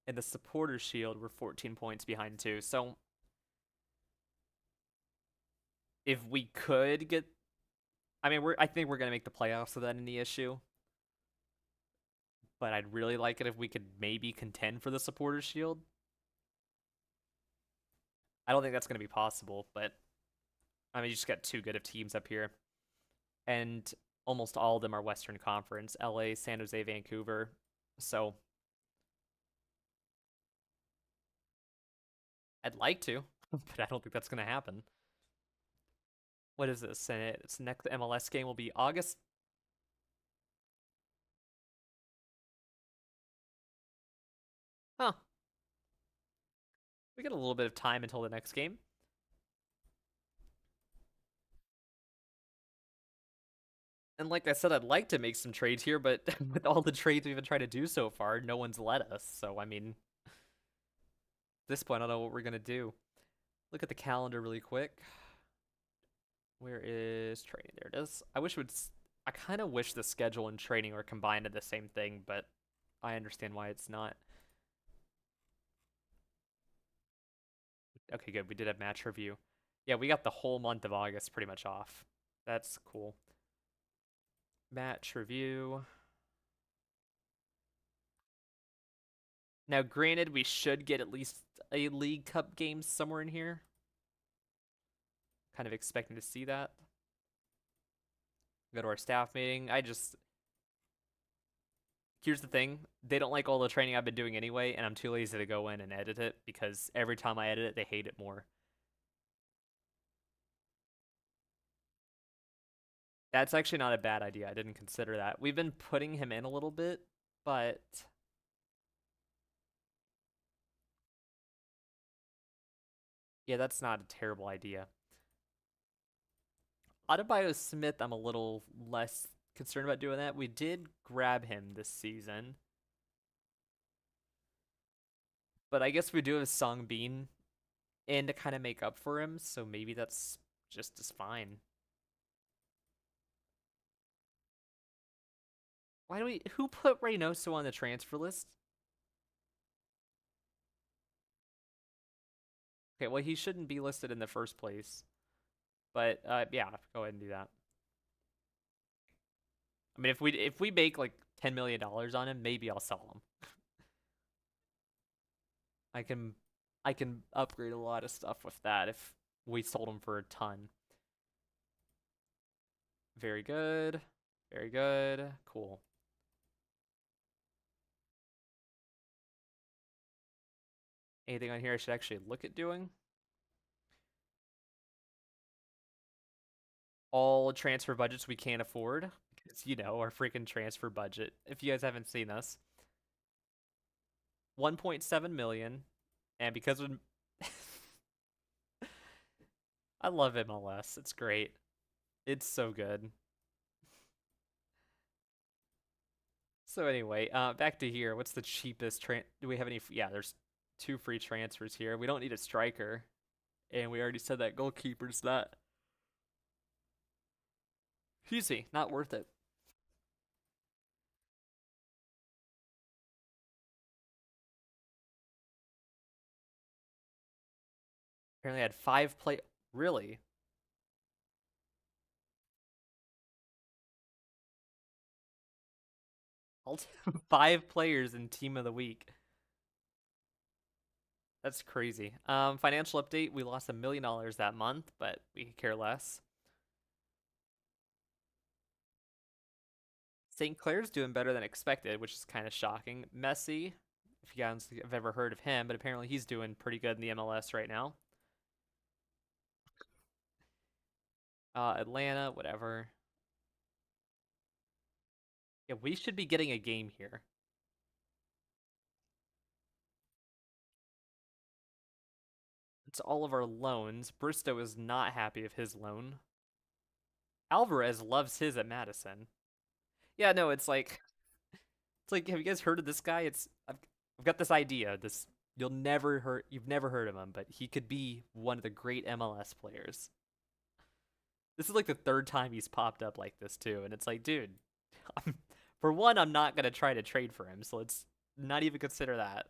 And the Supporter Shield, we're 14 points behind, too. So, if we could get... I mean, I think we're going to make the playoffs without any issue. But I'd really like it if we could maybe contend for the Supporter Shield. I don't think that's going to be possible, but... I mean, you just got too good of teams up here. And almost all of them are Western Conference. LA, San Jose, Vancouver. So I'd like to, but I don't think that's going to happen. What is this? And its next MLS game will be August. Huh. We got a little bit of time until the next game. And like I said, I'd like to make some trades here, but with all the trades we've been trying to do so far, no one's let us. So, I mean, at this point, I don't know what we're going to do. Look at the calendar really quick. Where is training? There it is. I wish it would I kind of wish the schedule and training were combined in the same thing, but I understand why it's not. Okay, good. We did a match review. Yeah, we got the whole month of August pretty much off. That's cool. Match review. Now, granted, we should get at least a League Cup game somewhere in here. Kind of expecting to see that. Go to our staff meeting. Here's the thing. They don't like all the training I've been doing anyway, and I'm too lazy to go in and edit it because every time I edit it, they hate it more. That's actually not a bad idea. I didn't consider that. We've been putting him in a little bit, but yeah, that's not a terrible idea. Adebayo Smith, I'm a little less concerned about doing that. We did grab him this season, but I guess we do have Sung Bean in to kind of make up for him, so maybe that's just as fine. Why do we? Who put Reynoso on the transfer list? Okay, well he shouldn't be listed in the first place, but yeah, go ahead and do that. I mean, if we make like $10 million on him, maybe I'll sell him. I can I can upgrade a lot of stuff with that if we sold him for a ton. Very good. Very good. Cool. Anything on here I should actually look at doing? All transfer budgets we can't afford. Because, our freaking transfer budget. If you guys haven't seen us, 1.7 million. And because of I love MLS. It's great. It's so good. So anyway, back to here. What's the cheapest do we have any yeah, there's two free transfers here. We don't need a striker. And we already said that goalkeeper's not excuse me, not worth it. Apparently had five play really? Five players in team of the week. That's crazy. Financial update, we lost $1 million that month, but we could care less. St. Clair's doing better than expected, which is kind of shocking. Messi, if you guys have ever heard of him, but apparently he's doing pretty good in the MLS right now. Atlanta, whatever. Yeah, we should be getting a game here. It's all of our loans. Bristow is not happy with his loan. Alvarez loves his at Madison. Yeah, no, it's like, have you guys heard of this guy? I've got this idea. You've never heard of him, but he could be one of the great MLS players. This is like the third time he's popped up like this too, and it's like, dude, for one, I'm not gonna try to trade for him, so let's not even consider that.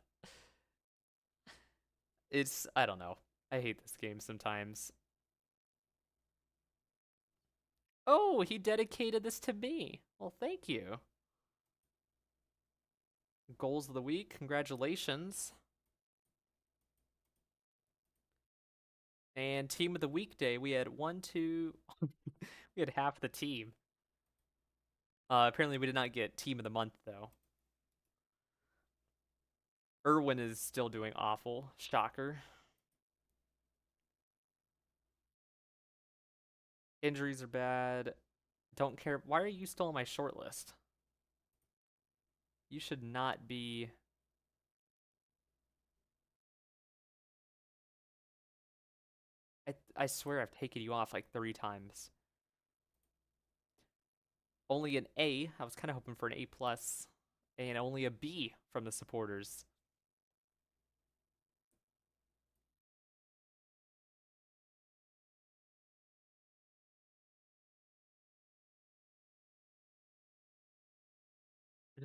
I don't know. I hate this game sometimes. Oh, he dedicated this to me. Well, thank you. Goals of the week. Congratulations. And team of the weekday, we had one, two, we had half the team. Apparently, we did not get team of the month though. Irwin is still doing awful. Shocker. Injuries are bad. Don't care. Why are you still on my short list? You should not be. I swear I've taken you off like 3 times. Only an A. I was kind of hoping for an A plus, and only a B from the supporters.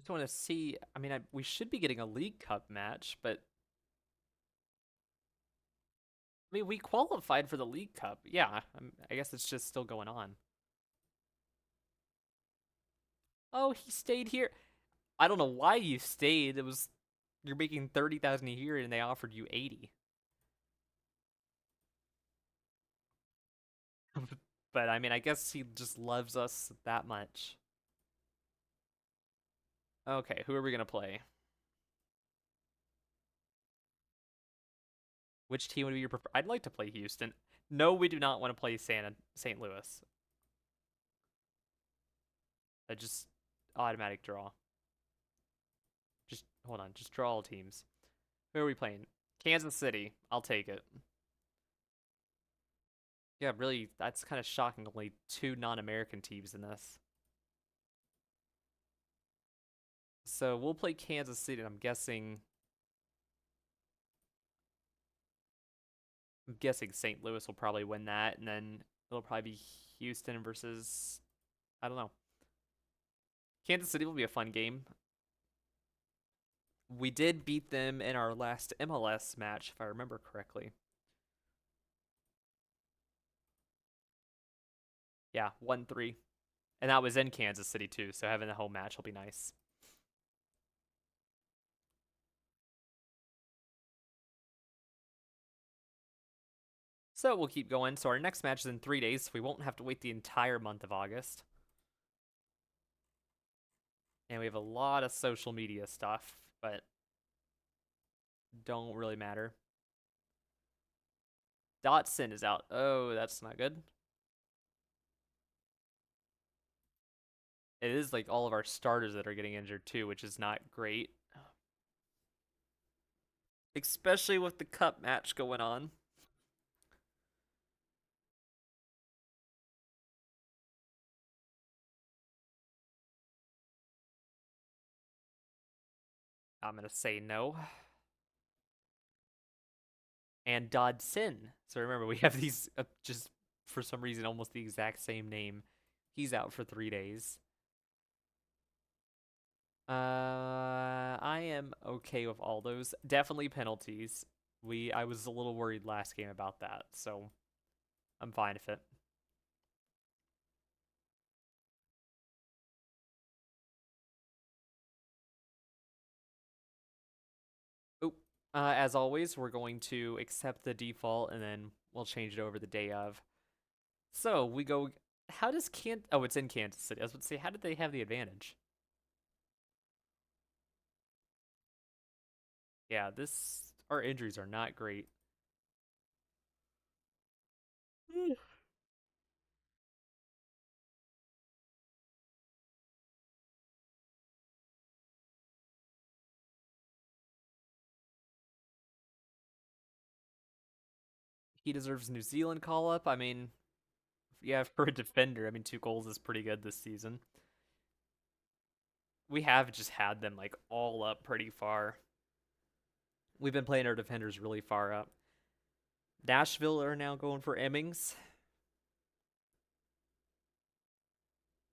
just want to see. I mean, we should be getting a League Cup match, but I mean, we qualified for the League Cup. Yeah, I guess it's just still going on. Oh, he stayed here. I don't know why you stayed. It was you're making 30,000 a year, and they offered you 80. But I mean, I guess he just loves us that much. Okay, who are we gonna play? Which team would be your prefer? I'd like to play Houston. No, we do not want to play St. Louis. I just automatic draw. Just hold on, just draw all teams. Who are we playing? Kansas City. I'll take it. Yeah, really, that's kind of shocking. Only two non-American teams in this. So we'll play Kansas City, and I'm guessing St. Louis will probably win that, and then it'll probably be Houston versus I don't know. Kansas City will be a fun game. We did beat them in our last MLS match, if I remember correctly. Yeah, 1-3. And that was in Kansas City too, so having the home match will be nice. So we'll keep going. So our next match is in 3 days, so we won't have to wait the entire month of August. And we have a lot of social media stuff, but don't really matter. Dotson is out. Oh, that's not good. It is like all of our starters that are getting injured too, which is not great. Especially with the cup match going on. I'm going to say no. And Dodson. So remember, we have these just for some reason almost the exact same name. He's out for 3 days. I am okay with all those. Definitely penalties. I was a little worried last game about that, so I'm fine with it. Oh, as always, we're going to accept the default and then we'll change it over the day of. So we go. How does Can? Oh, it's in Kansas City. I was about to say, how did they have the advantage? Yeah, our injuries are not great. He deserves New Zealand call up. I mean, yeah, for a defender, I mean, 2 goals is pretty good this season. We have just had them like all up pretty far. We've been playing our defenders really far up. Nashville are now going for Emmings.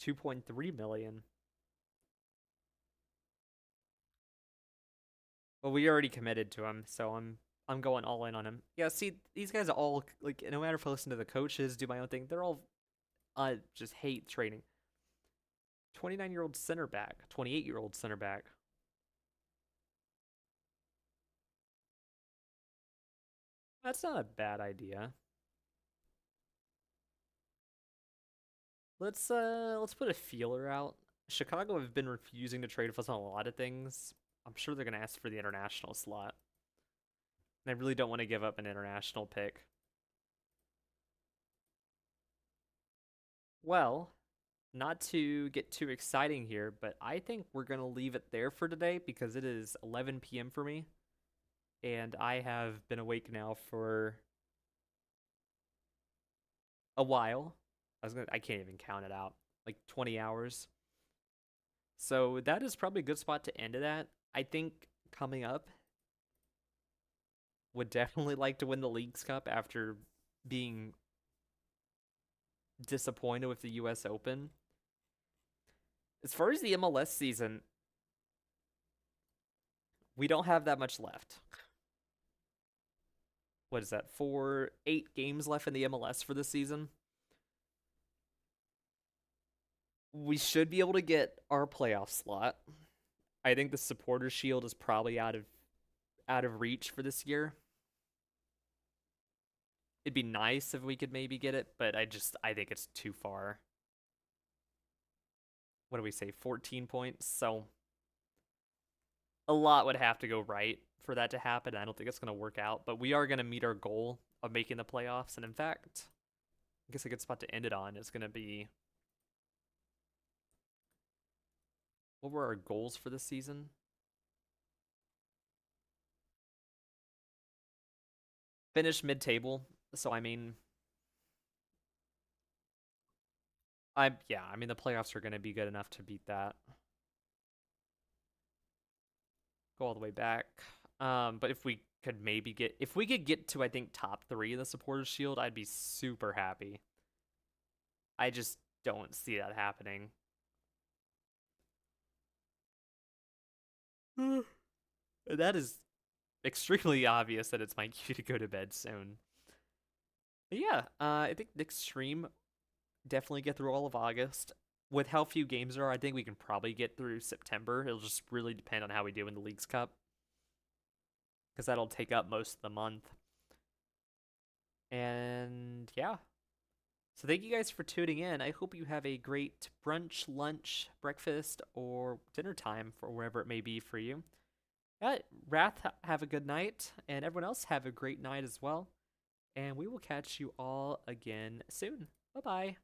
2.3 million. Well, we already committed to him, so I'm going all in on him. Yeah, see, these guys all like no matter if I listen to the coaches, do my own thing, they're all just hate training. 29-year-old center back, 28-year-old center back. That's not a bad idea. Let's put a feeler out. Chicago have been refusing to trade with us on a lot of things. I'm sure they're gonna ask for the international slot. And I really don't want to give up an international pick. Well, not to get too exciting here, but I think we're gonna leave it there for today because it is 11 p.m. for me, and I have been awake now for a while. I can't even count it out, like 20 hours. So that is probably a good spot to end it at. I think coming up would definitely like to win the Leagues Cup after being disappointed with the US Open. As far as the MLS season, We don't have that much left. What is that? 8 games left in the MLS for this season. We should be able to get our playoff slot. I think the supporters shield is probably out of reach for this year. It'd be nice if we could maybe get it, but I think it's too far. What do we say? 14 points. So a lot would have to go right for that to happen. I don't think it's going to work out, but we are going to meet our goal of making the playoffs. And in fact, I guess a good spot to end it on is going to be, what were our goals for this season? Finish mid-table. So I mean, I mean the playoffs are going to be good enough to beat that. Go all the way back. But if we could get to I think top 3 in the supporters shield, I'd be super happy. I just don't see that happening. That is extremely obvious that it's my cue to go to bed soon. But yeah, I think next stream definitely get through all of August. With how few games there are, I think we can probably get through September. It'll just really depend on how we do in the Leagues Cup, because that'll take up most of the month. And yeah. So thank you guys for tuning in. I hope you have a great brunch, lunch, breakfast, or dinner time for wherever it may be for you. Wrath, have a good night, and everyone else have a great night as well. And we will catch you all again soon. Bye bye.